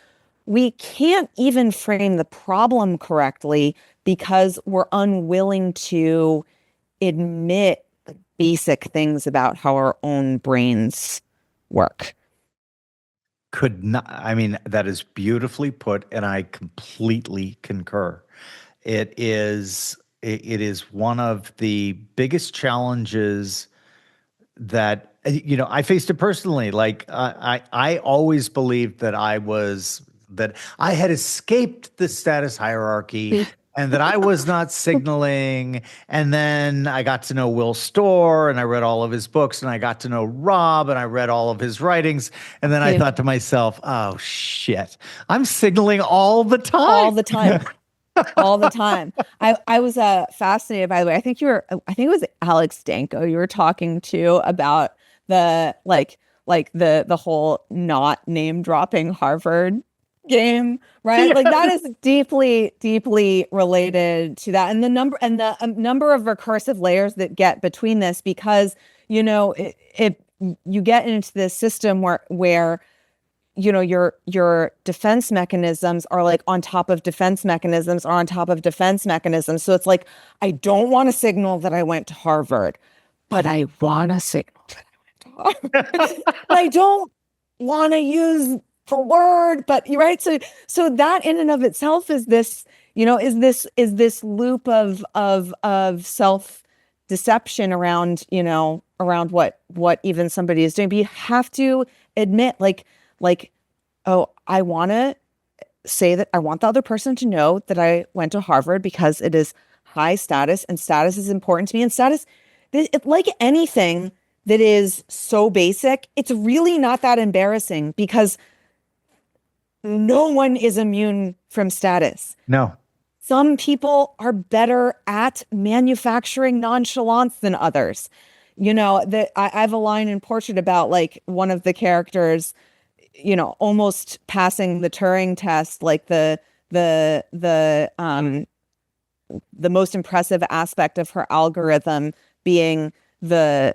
we can't even frame the problem correctly because we're unwilling to admit basic things about how our own brains work. Could not, I mean, that is beautifully put, and I completely concur. It is one of the biggest challenges that I faced it personally. Like I always believed that I had escaped the status hierarchy and that I was not signaling. And then I got to know Will Storr and I read all of his books, and I got to know Rob and I read all of his writings. And then I Yeah. thought to myself, oh shit, I'm signaling all the All time. the time. All the time. I was fascinated, by the way. I think it was Alex Danko you were talking to about the like the whole not name dropping Harvard game, right? Like that is deeply, deeply related to that. And the number of recursive layers that get between this, because, you get into this system where your defense mechanisms are like on top of defense mechanisms are on top of defense mechanisms. So it's like, I don't want to signal that I went to Harvard, but I want to signal that I went to Harvard. But I don't want to use the word, but you're right. So that in and of itself is this, is this loop of self deception around what even somebody is doing. But you have to admit, like, oh, I want to say that I want the other person to know that I went to Harvard because it is high status and status is important to me. And status, like anything that is so basic, it's really not that embarrassing because no one is immune from status. No. Some people are better at manufacturing nonchalance than others. I have a line in Portrait about like one of the characters, almost passing the Turing test, like the most impressive aspect of her algorithm being like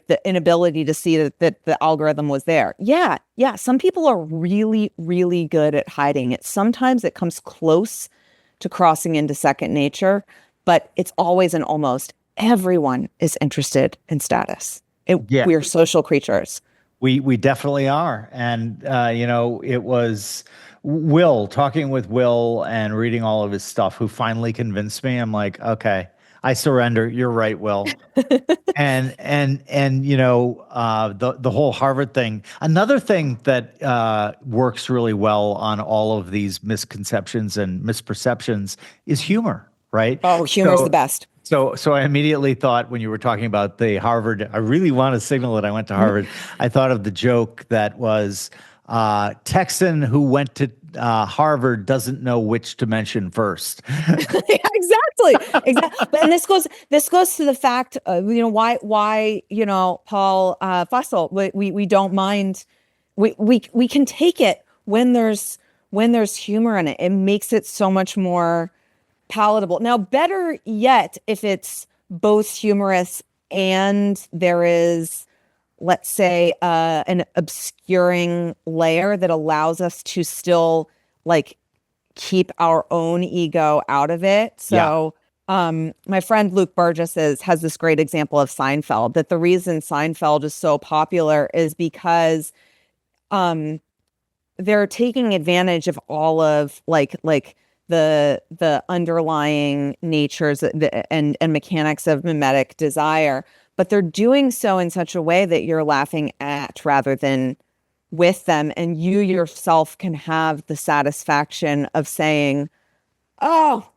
the inability to see that the algorithm was there. Yeah. Some people are really, really good at hiding it. Sometimes it comes close to crossing into second nature, but it's always an almost. Everyone is interested in status. Yeah. We're social creatures. We definitely are. And it was Will, talking with Will and reading all of his stuff, who finally convinced me. I'm like, okay, I surrender. You're right, Will. And the whole Harvard thing. Another thing that works really well on all of these misconceptions and misperceptions is humor, right? Oh, humor's the best. So I immediately thought, when you were talking about the Harvard, I really want to signal that I went to Harvard. I thought of the joke that was Texan who went to Harvard doesn't know which to mention first. Yeah, exactly. And this goes to the fact of, why Paul Fussell, we don't mind, we can take it when there's humor in it. It makes it so much more palatable. Now, better yet, if it's both humorous and there is, let's say, an obscuring layer that allows us to still like keep our own ego out of it. So, my friend Luke Burgess has this great example of Seinfeld, that the reason Seinfeld is so popular is because they're taking advantage of all of like the underlying natures and mechanics of mimetic desire, but they're doing so in such a way that you're laughing at rather than with them, and you yourself can have the satisfaction of saying, oh,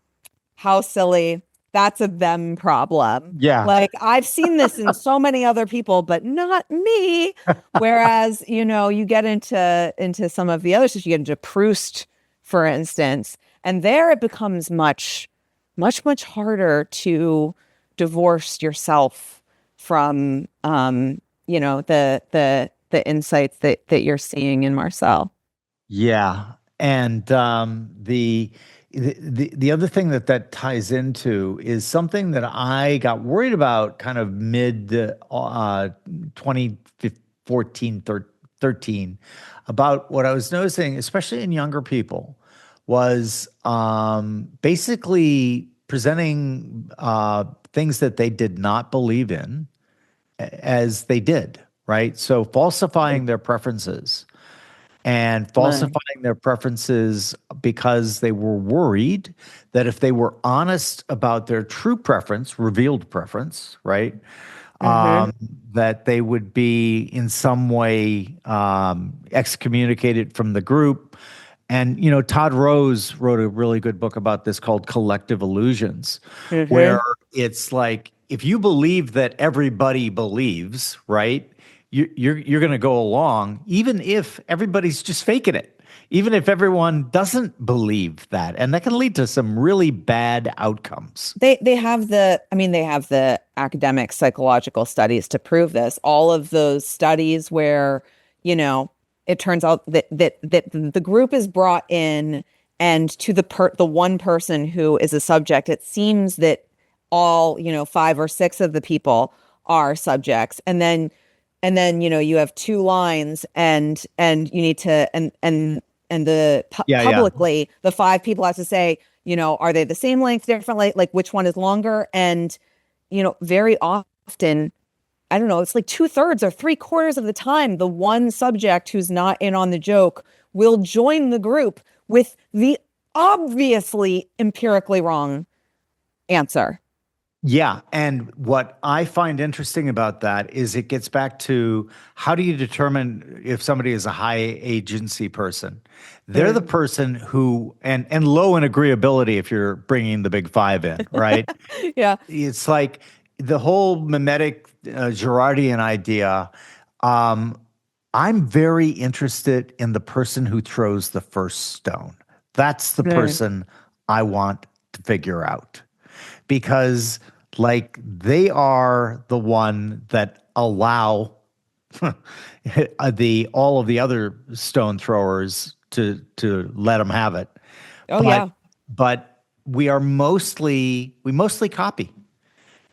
how silly. That's a them problem. Yeah. Like, I've seen this in so many other people, but not me. Whereas, you get into some of the others, you get into Proust, for instance, and there it becomes much, much, much harder to divorce yourself from, the insights that you're seeing in Marcel. Yeah. And the other thing that ties into is something that I got worried about kind of mid 2014, 13, about what I was noticing, especially in younger people, was basically presenting things that they did not believe in as they did, right? So falsifying their preferences. And falsifying their preferences because they were worried that if they were honest about their true preference, revealed preference, right, that they would be in some way excommunicated from the group. And, Todd Rose wrote a really good book about this called Collective Illusions, where it's like, if you believe that everybody believes, right, you're going to go along, even if everybody's just faking it, even if everyone doesn't believe that, and that can lead to some really bad outcomes. They have the academic psychological studies to prove this. All of those studies where, it turns out that the group is brought in, and to the one person who is a subject, it seems that all, five or six of the people are subjects. And then you have two lines, and you need to and the Yeah, yeah. publicly the five people have to say, are they the same length, different length, like which one is longer? And very often, I don't know, it's like 2/3 or 3/4 of the time, the one subject who's not in on the joke will join the group with the obviously empirically wrong answer. Yeah. And what I find interesting about that is it gets back to how do you determine if somebody is a high agency person? They're the Mm. person who, and low in agreeability if you're bringing the big five in, right? Yeah. It's like the whole mimetic Girardian idea. Um, I'm very interested in the person who throws the first stone. That's the Mm. person I want to figure out because like they are the one that allow the all of the other stone throwers to let them have it. Oh, But yeah. we mostly copy.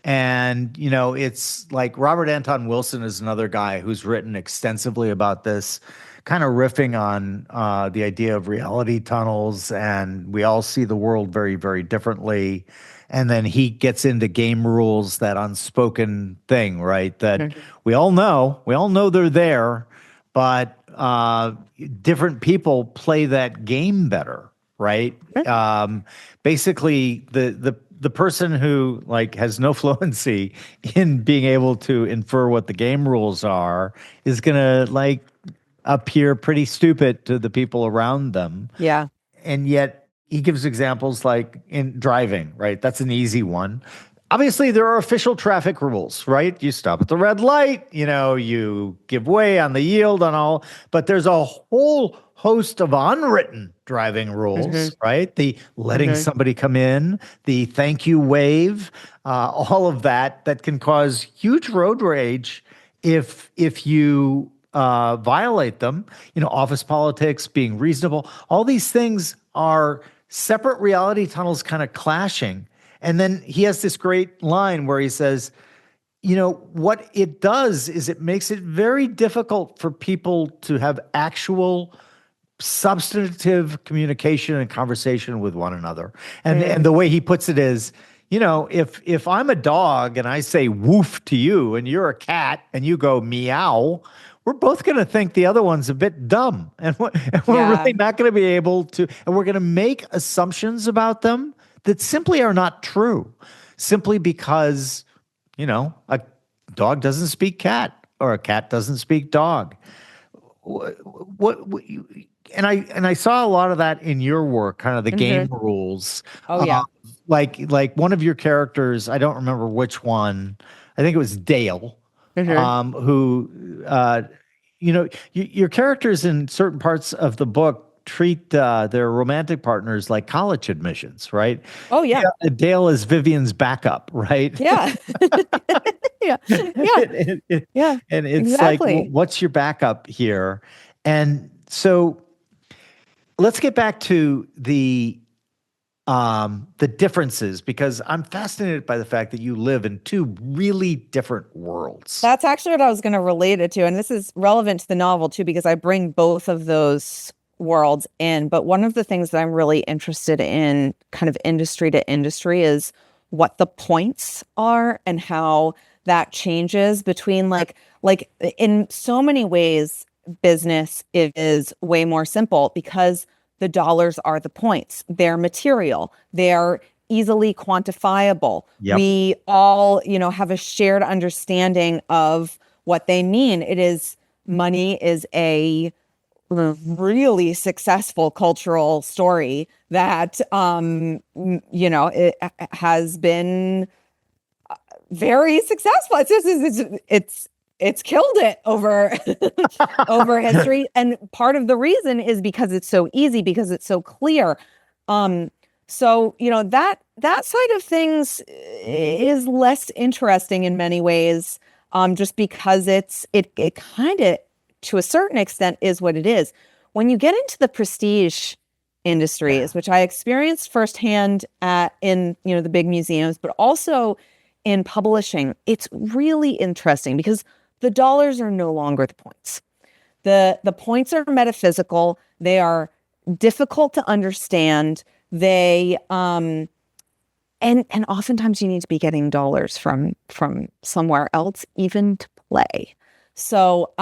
And, it's like Robert Anton Wilson is another guy who's written extensively about this, kind of riffing on the idea of reality tunnels. And we all see the world very, very differently. And then he gets into game rules, that unspoken thing, right? That Mhm. we all know they're there, but different people play that game better, right? Basically, the person who like has no fluency in being able to infer what the game rules are is gonna like appear pretty stupid to the people around them. Yeah. And yet he gives examples like in driving, right? That's an easy one. Obviously, there are official traffic rules, right? You stop at the red light, you give way on the yield and all, but there's a whole host of unwritten driving Hmm. rules, right? The letting Hmm. somebody come in, the thank you wave, all of that can cause huge road rage if you violate them. Office politics, being reasonable, all these things are separate reality tunnels kind of clashing. And then he has this great line where he says, what it does is it makes it very difficult for people to have actual substantive communication and conversation with one another. And the way he puts it is, if I'm a dog and I say woof to you and you're a cat and you go meow, we're both going to think the other one's a bit dumb. And we're Yeah. really not going to be able to, and we're going to make assumptions about them that simply are not true, simply because, a dog doesn't speak cat or a cat doesn't speak dog. What and I saw a lot of that in your work, kind of the game Hmm. rules. Oh, Uh, yeah. like one of your characters, I don't remember which one. I think it was Dale, Hmm. who your characters in certain parts of the book treat their romantic partners like college admissions, right? Oh, yeah. Dale is Vivian's backup, right? Yeah. Yeah. Yeah. and, and- Yeah. and it's like, Exactly. what's your backup here? And so let's get back to the differences because I'm fascinated by the fact that you live in two really different worlds. That's actually what I was going to relate it to. And this is relevant to the novel too, because I bring both of those worlds in. But one of the things that I'm really interested in, kind of industry to industry, is what the points are and how that changes between like in so many ways, business is way more simple because the dollars are the points. They're material. They're easily quantifiable. Yep. We all, have a shared understanding of what they mean. Money is a really successful cultural story that, it has been very successful. It's killed it over over history. And part of the reason is because it's so easy, because it's so clear. Um, so, that side of things is less interesting in many ways, just because it kind of to a certain extent is what it is. When you get into the prestige industries, which I experienced firsthand in the big museums, but also in publishing, it's really interesting because the dollars are no longer the points. The points are metaphysical. They are difficult to understand. They and oftentimes you need to be getting dollars from somewhere else even to play. So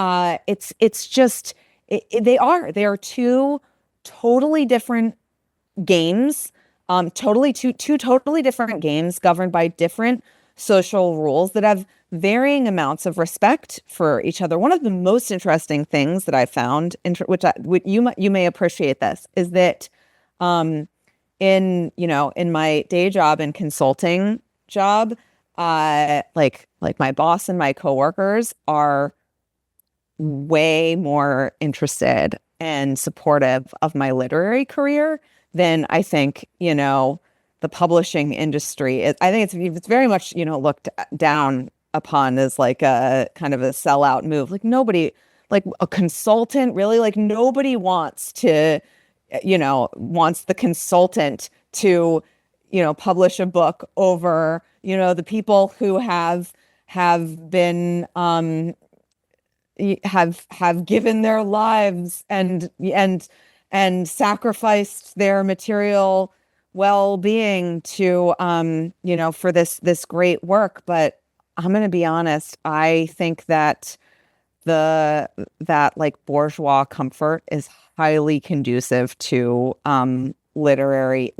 it's just they are two totally different games, two totally different games governed by different social rules that have varying amounts of respect for each other. One of the most interesting things that I found, which you may appreciate this, is that in my day job and consulting job, like my boss and my coworkers are way more interested and supportive of my literary career than I think, the publishing industry is. I think it's very much, looked down upon as like a kind of a sellout move. Like nobody, like a consultant, really, like nobody wants the consultant to, publish a book over, the people who have been have given their lives and sacrificed their material well-being to for this great work. But I'm going to be honest, I think that that like bourgeois comfort is highly conducive to literary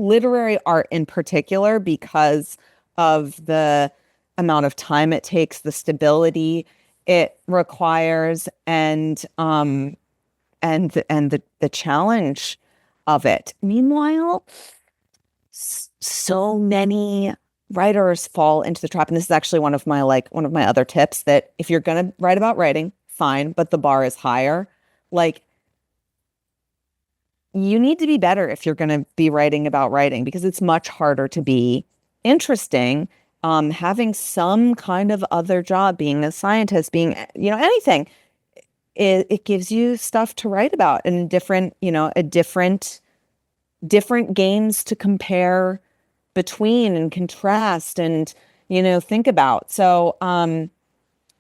art in particular, because of the amount of time it takes, the stability it requires, and the challenge of it. Meanwhile, so many writers fall into the trap, and this is actually one of my other tips, that if you're going to write about writing, fine, but the bar is higher. Like, you need to be better if you're going to be writing about writing, because it's much harder to be interesting. Having some kind of other job, being a scientist, being, anything, it gives you stuff to write about, and different games to compare between and contrast and, think about. So,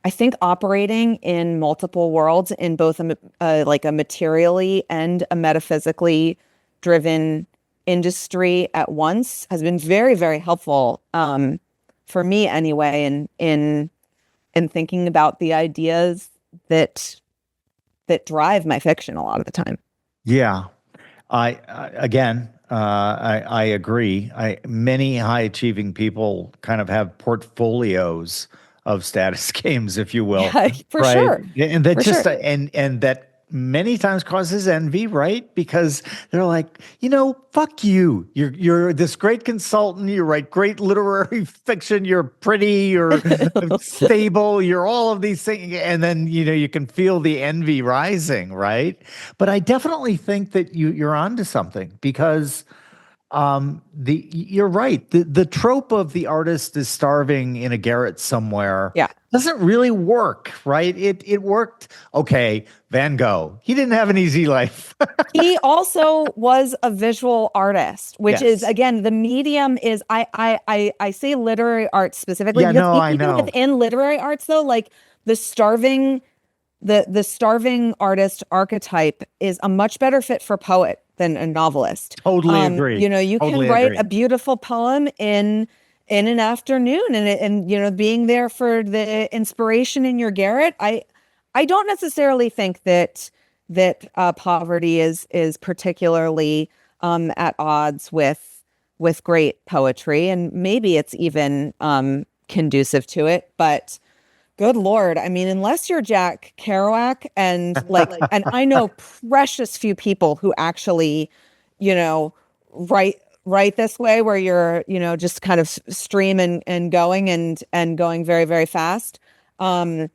I think operating in multiple worlds, in both like a materially and a metaphysically driven industry at once, has been very, very helpful, for me anyway, in thinking about the ideas that drive my fiction a lot of the time. Yeah. I agree. Many high achieving people kind of have portfolios of status games, if you will, Yeah, for right? sure. And that For just sure. and that many times causes envy, right? Because they're like, fuck you. You're this great consultant. You write great literary fiction. You're pretty. You're stable. You're all of these things, and then you can feel the envy rising, right? But I definitely think that you're onto something, because you're right. The trope of the artist is starving in a garret somewhere Yeah. doesn't really work, right? It worked. Okay, Van Gogh. He didn't have an easy life. He also was a visual artist, which is, Yes. again, the medium is, I say literary art specifically, Yeah, because no, I even know. within literary arts, though, like the starving artist archetype is a much better fit for poet than a novelist. Totally agree. You can Totally write agree. a beautiful poem in an afternoon, and being there for the inspiration in your garret. I don't necessarily think that poverty is particularly at odds with great poetry, and maybe it's even conducive to it, but good Lord. I mean, unless you're Jack Kerouac, and I know precious few people who actually, you know, write this way, where you're, just kind of stream and going and going very, very fast. Um,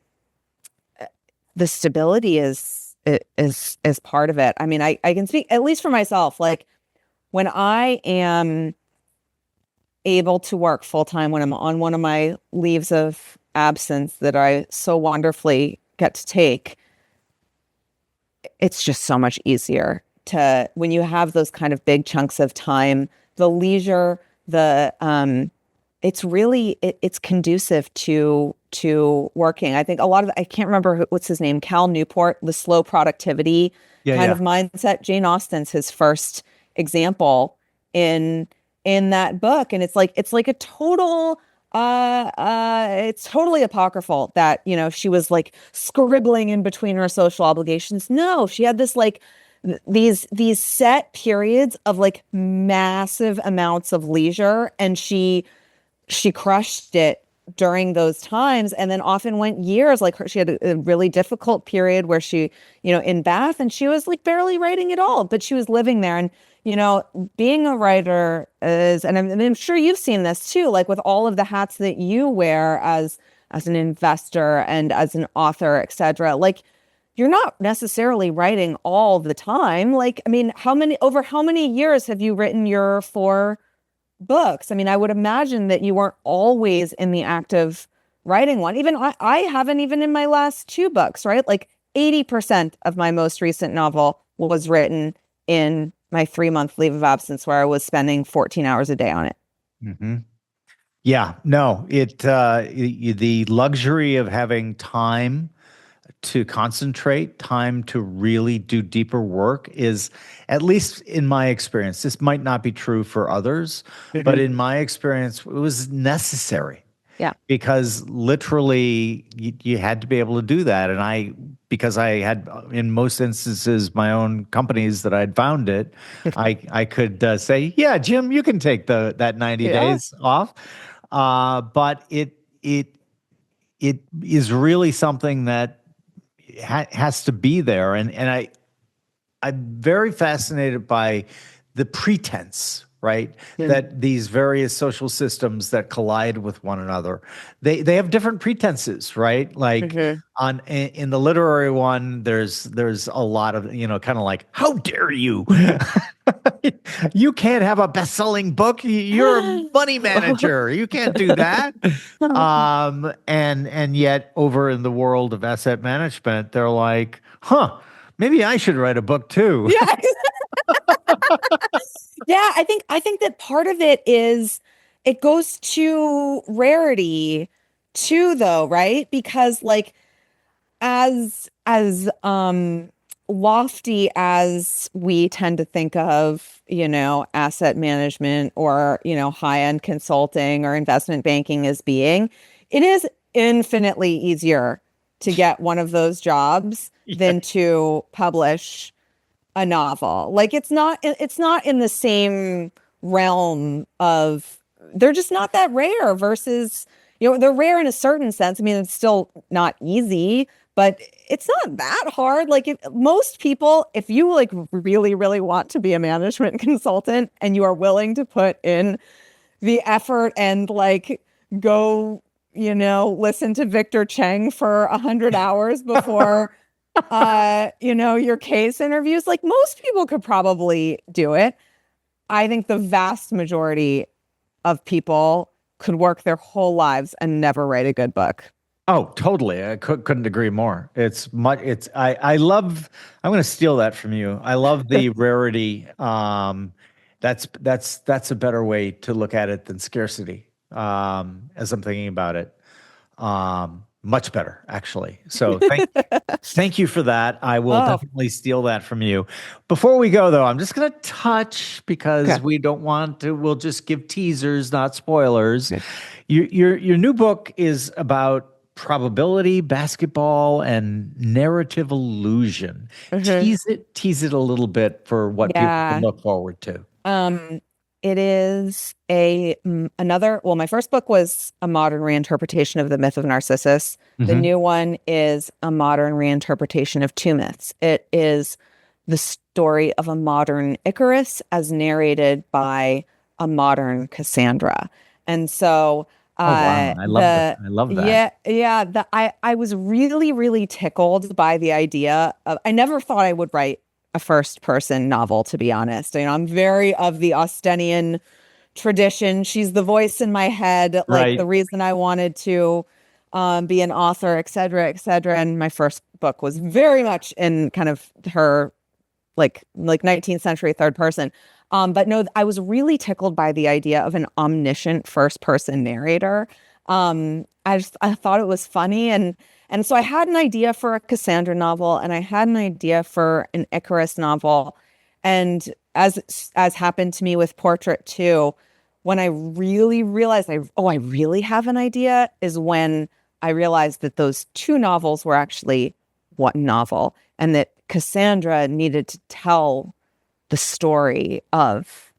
the stability is part of it. I mean, I can speak at least for myself. Like, when I am able to work full time, when I'm on one of my leaves of absence that I so wonderfully get to take, it's just so much easier to, when you have those kind of big chunks of time, the leisure, it's conducive to working. I think a lot of, I can't remember what's his name, Cal Newport, the slow productivity Yeah, kind yeah. of mindset. Jane Austen's his first example in that book. And it's like a total it's totally apocryphal that, she was like scribbling in between her social obligations. No, she had this like these set periods of like massive amounts of leisure, and she crushed it during those times, and then often went years. Like she had a really difficult period where she, in Bath, and she was like barely writing at all, but she was living there. And being a writer is, and I'm sure you've seen this too, like with all of the hats that you wear as an investor and as an author, etc. Like you're not necessarily writing all the time. Like, I mean, how many years have you written your four books? I mean, I would imagine that you weren't always in the act of writing one. Even I haven't, even in my last two books, right? Like 80% of my most recent novel was written in my 3-month leave of absence, where I was spending 14 hours a day on it. Hmm. Yeah, no, the luxury of having time to concentrate, time to really do deeper work is, at least in my experience, this might not be true for others, but in my experience, it was necessary. Yeah. Because literally you had to be able to do that. And because I had, in most instances, my own companies that I'd founded, I could say, yeah, Jim, you can take that 90 Yeah. days off. But it is really something that has to be there. And I'm very fascinated by the pretense, right? That these various social systems that collide with one another, they have different pretenses, right? Like in the literary one, there's a lot of, kind of like, how dare you? You can't have a best-selling book. You're a money manager. You can't do that. And yet over in the world of asset management, they're like, huh, maybe I should write a book too. Yeah. Yeah, I think that part of it is, it goes to rarity too, though, right? Because like as lofty as we tend to think of, asset management or, high-end consulting or investment banking as being, it is infinitely easier to get one of those jobs than to publish a novel. Like it's not in the same realm of, they're just not that rare versus, they're rare in a certain sense. I mean, it's still not easy, but it's not that hard. Like most people, if you like really, really want to be a management consultant and you are willing to put in the effort and like go, listen to Victor Cheng for 100 hours before your case interviews, like most people could probably do it. I think the vast majority of people could work their whole lives and never write a good book. Oh, totally. I couldn't agree more. It's much. I love. I'm going to steal that from you. I love the rarity. That's a better way to look at it than scarcity. As I'm thinking about it, much better actually. So thank you for that. I will Oh, definitely steal that from you. Before we go though, I'm just going to touch, because okay. we don't want to. We'll just give teasers, not spoilers. Your new book is about probability, basketball, and narrative illusion. Mhm. Tease it a little bit for what people can Yeah. look forward to. Um, it is another, well, my first book was a modern reinterpretation of the myth of Narcissus. The Hmm. new one is a modern reinterpretation of two myths. It is the story of a modern Icarus as narrated by a modern Cassandra. And so Oh wow, I love that. the I love that. yeah, I was really, really tickled by the idea of, I never thought I would write a first person novel, to be honest. I'm very of the Austenian tradition. She's the voice in my head. Like the Right. reason I wanted to be an author, et cetera, et cetera. And my first book was very much in kind of her like 19th century third person. But no, I was really tickled by the idea of an omniscient first person narrator. I thought it was funny, and so I had an idea for a Cassandra novel, and I had an idea for an Icarus novel, and as happened to me with Portrait too, when I really realized I really have an idea is when I realized that those two novels were actually one novel, and that Cassandra needed to tell the story of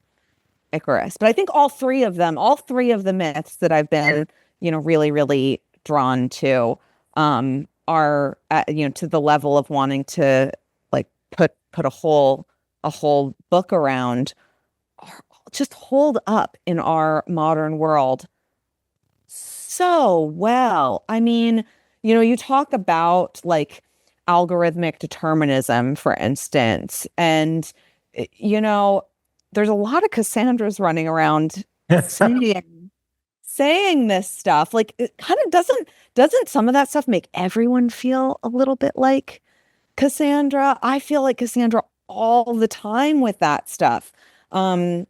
Icarus. But I think all three of the myths that I've been, really, really drawn to, are to the level of wanting to like put a whole book around, just hold up in our modern world so well. I mean, you talk about like algorithmic determinism, for instance, and you know, there's a lot of Cassandras running around saying this stuff. Like, it kind of doesn't some of that stuff make everyone feel a little bit like Cassandra? I feel like Cassandra all the time with that stuff. And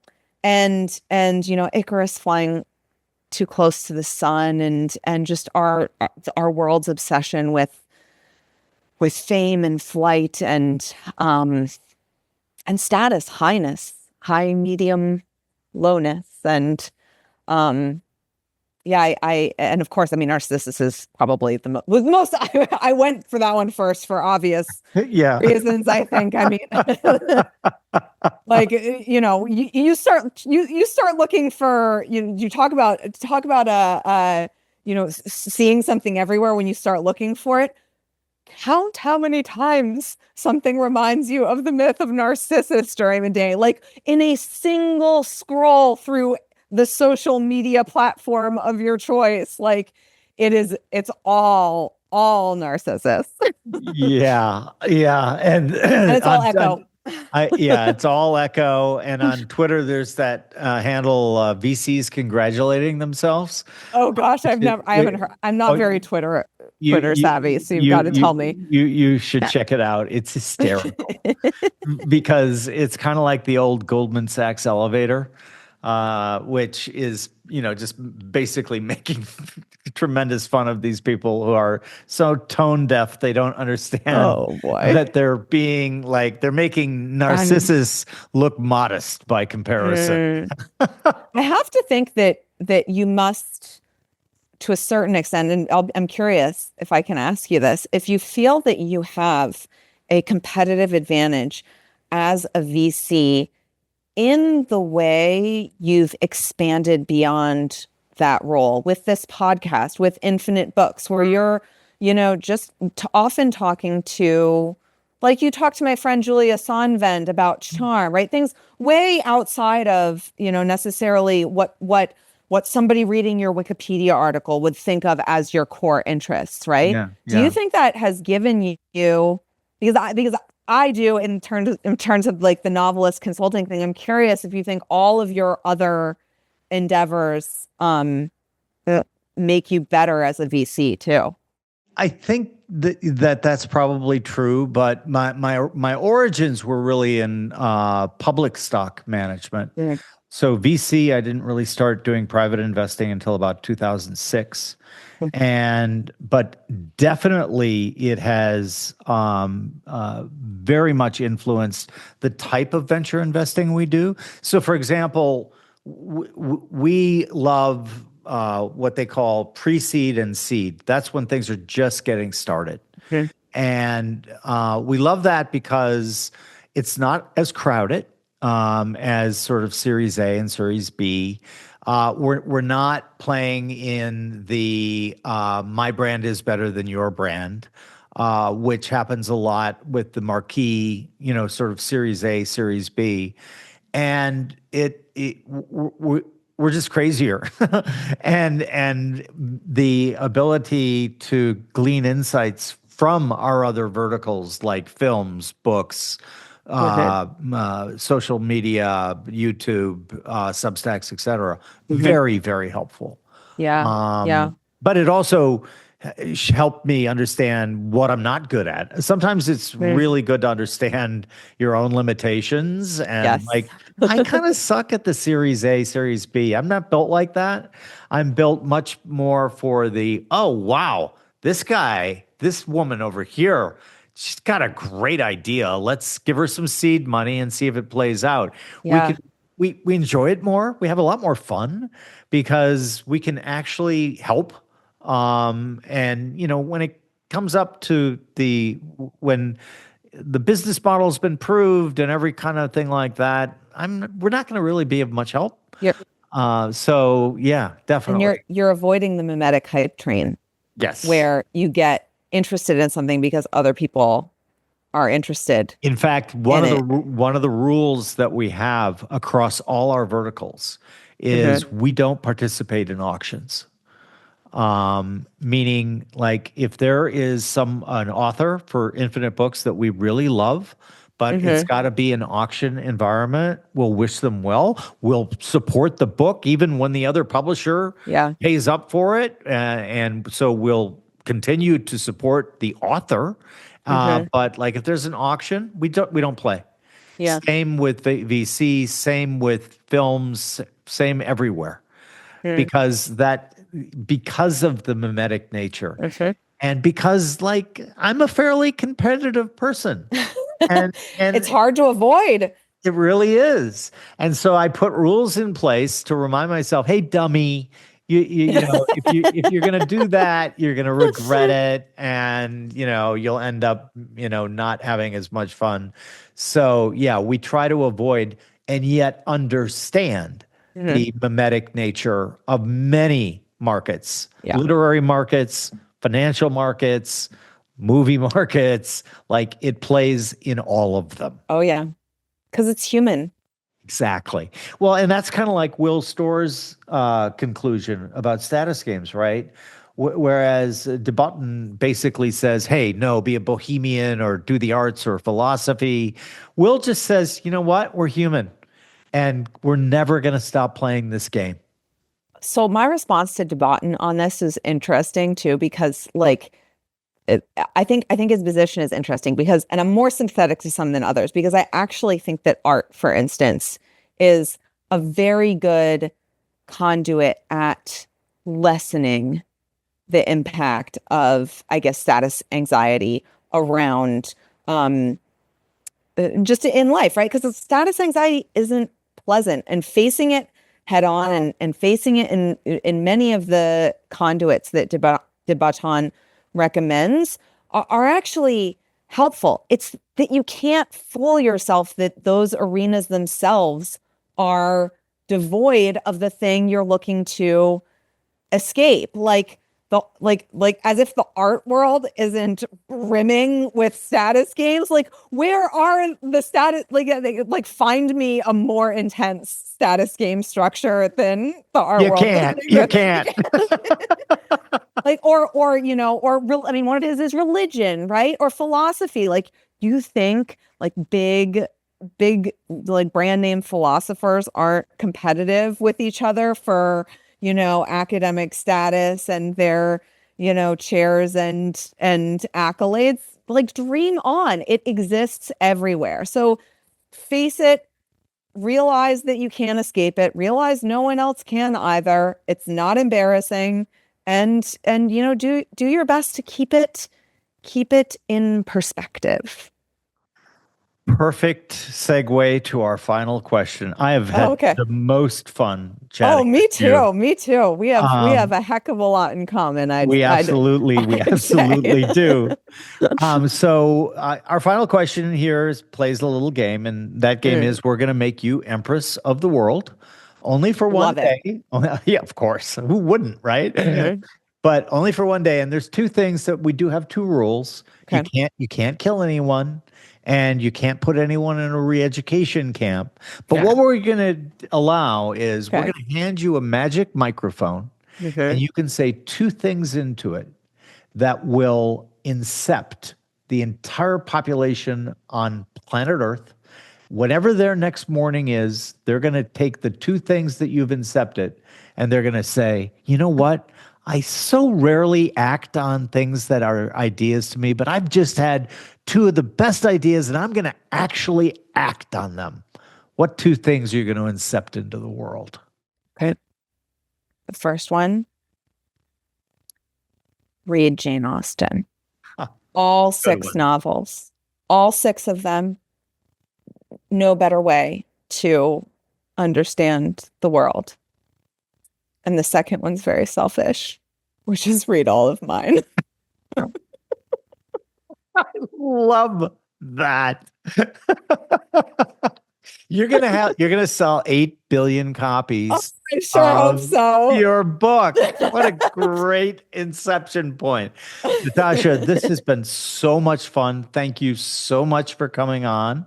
Icarus flying too close to the sun, and just our world's obsession with fame and flight and status, highness, high, medium, lowness, and yeah, and of course, I mean, Narcissus is probably the most. I went for that one first for obvious Yeah. reasons. I think. I mean, like you start looking for you talk about seeing something everywhere when you start looking for it. Count how many times something reminds you of the myth of Narcissus during the day, like in a single scroll through the social media platform of your choice. Like it's all Narcissus. Yeah, yeah, and And it's all Echo. yeah, it's all Echo. And on Twitter, there's that handle VCs congratulating themselves. Oh gosh, I haven't heard. I'm not very Twitter savvy, so you've got to tell me. You should check it out. It's hysterical because it's kind of like the old Goldman Sachs elevator, which is just basically making tremendous fun of these people who are so tone deaf they don't understand that they're making Narcissus look modest by comparison. I have to think that you must, to a certain extent, and I'm curious if I can ask you this, if you feel that you have a competitive advantage as a VC in the way you've expanded beyond that role with this podcast, with Infinite Books, where you're, just often talking to, like you talked to my friend Julia Sonvend about charm, right? Things way outside of, necessarily what somebody reading your Wikipedia article would think of as your core interests, right? Yeah, Do you think that has given you, because I do in terms of like the novelist consulting thing, I'm curious if you think all of your other endeavors make you better as a VC too. I think that's probably true, but my origins were really in public stock management. Yeah. So VC, I didn't really start doing private investing until about 2006. But definitely it has very much influenced the type of venture investing we do. So for example, we love what they call pre-seed and seed. That's when things are just getting started. Okay. And we love that because it's not as crowded as sort of Series A and Series B. We're not playing in the my brand is better than your brand, which happens a lot with the marquee, sort of Series A, Series B, and we're just crazier, and the ability to glean insights from our other verticals like films, books, social media, YouTube, Substacks, etc. Very, very helpful. Yeah. Yeah. But it also help me understand what I'm not good at. Sometimes it's Mm. really good to understand your own limitations. And Yes. like, I kind of suck at the Series A, Series B. I'm not built like that. I'm built much more for the, oh, wow, this guy, this woman over here, she's got a great idea. Let's give her some seed money and see if it plays out. We Yeah. can we enjoy it more. We have a lot more fun because we can actually help. And when it comes up to when the business model's been proved and every kind of thing like that, we're not going to really be of much help. You're So yeah, and definitely. you're avoiding the mimetic hype train Yes. where you get interested in something because other people are interested In fact, in it. one of the rules that we have across all our verticals Hmm. is we don't participate in auctions. Meaning like if there is an author for Infinite Books that we really love, but it's Hmm. got to be an auction environment, we'll wish them well. We'll support the book even when the other publisher Yeah. pays up for it, and so we'll continue to support the author. Hmm. But like if there's an auction, we don't play. Yeah. Same with VC, same with films, same everywhere Mm. because because of the mimetic nature Hmm. and because like I'm a fairly competitive person and It's and hard to avoid. it really is. And so I put rules in place to remind myself, hey, dummy, if you're gonna do that, you're gonna regret it, and you'll end up, not having as much fun. So yeah, we try to avoid and yet understand Mhm. the mimetic nature of many markets, Yeah. literary markets, financial markets, movie markets, like it plays in all of them. Oh yeah. Because it's human. Exactly. Well, and that's kind of like Will Storr's conclusion about status games, right? Whereas DeButton basically says, hey, no, be a bohemian or do the arts or philosophy. Will just says, you know what? We're human and we're never going to stop playing this game. So my response to Debatten on this is interesting too, because I think his position is interesting because, and I'm more sympathetic to some than others because I actually think that art, for instance, is a very good conduit at lessening the impact of, I guess, status anxiety around um, just in life, right? Because status anxiety isn't pleasant, and facing it head on and facing it in many of the conduits that Debaton recommends are actually helpful. It's that you can't fool yourself that those arenas themselves are devoid of the thing you're looking to escape. Like as if the art world isn't brimming with status games. Like where are the status like find me a more intense status game structure than the art You world. can't. You can't. Like or real, I mean what it is religion, right? Or philosophy. Like you think like big like brand name philosophers aren't competitive with each other for academic status and their chairs and accolades. Like dream on, it exists everywhere. So face it, realize that you can't escape it, realize no one else can either. It's not embarrassing, and do your best to keep it in perspective. Perfect segue to our final question. I have Oh, had okay. the most fun Oh, chatting with me you. too. Me too. We have Um, a heck of a lot in common. we I'd say. absolutely do. So our final question here plays a little game, and that game Mm, is we're going to make you Empress of the world, only for one love it. day. Yeah, of course. Who wouldn't, right? Hmm. But only for one day. And there's two things that we do have two rules. Okay. You can't kill anyone, and you can't put anyone in a re-education camp. But Yeah. what we're going to allow is we're Okay. going to hand you a magic microphone, and Hmm. you can say two things into it that will incept the entire population on planet Earth. Whatever their next morning is, they're going to take the two things that you've incepted and they're going to say, you know what? I so rarely act on things that are ideas to me, but I've just had two of the best ideas and I'm going to actually act on them. What two things are you going to incept into the world? Okay. The first one, read Jane Austen. Huh, All good six one. novels, all six of them. No better way to understand the world. And the second one's very selfish, which is read all of mine. Love that. You're gonna sell 8 billion Oh, copies I sure hope of so. your book. What a great inception point. Natasha, this has been so much fun. Thank you so much for coming on.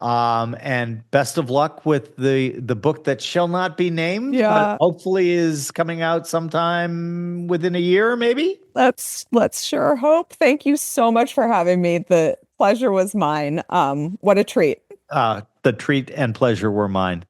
And best of luck with the book that shall not be named, but Yeah, hopefully is coming out sometime within a year, maybe. let's sure hope. Thank you so much for having me. The pleasure was mine. What a treat. The treat and pleasure were mine.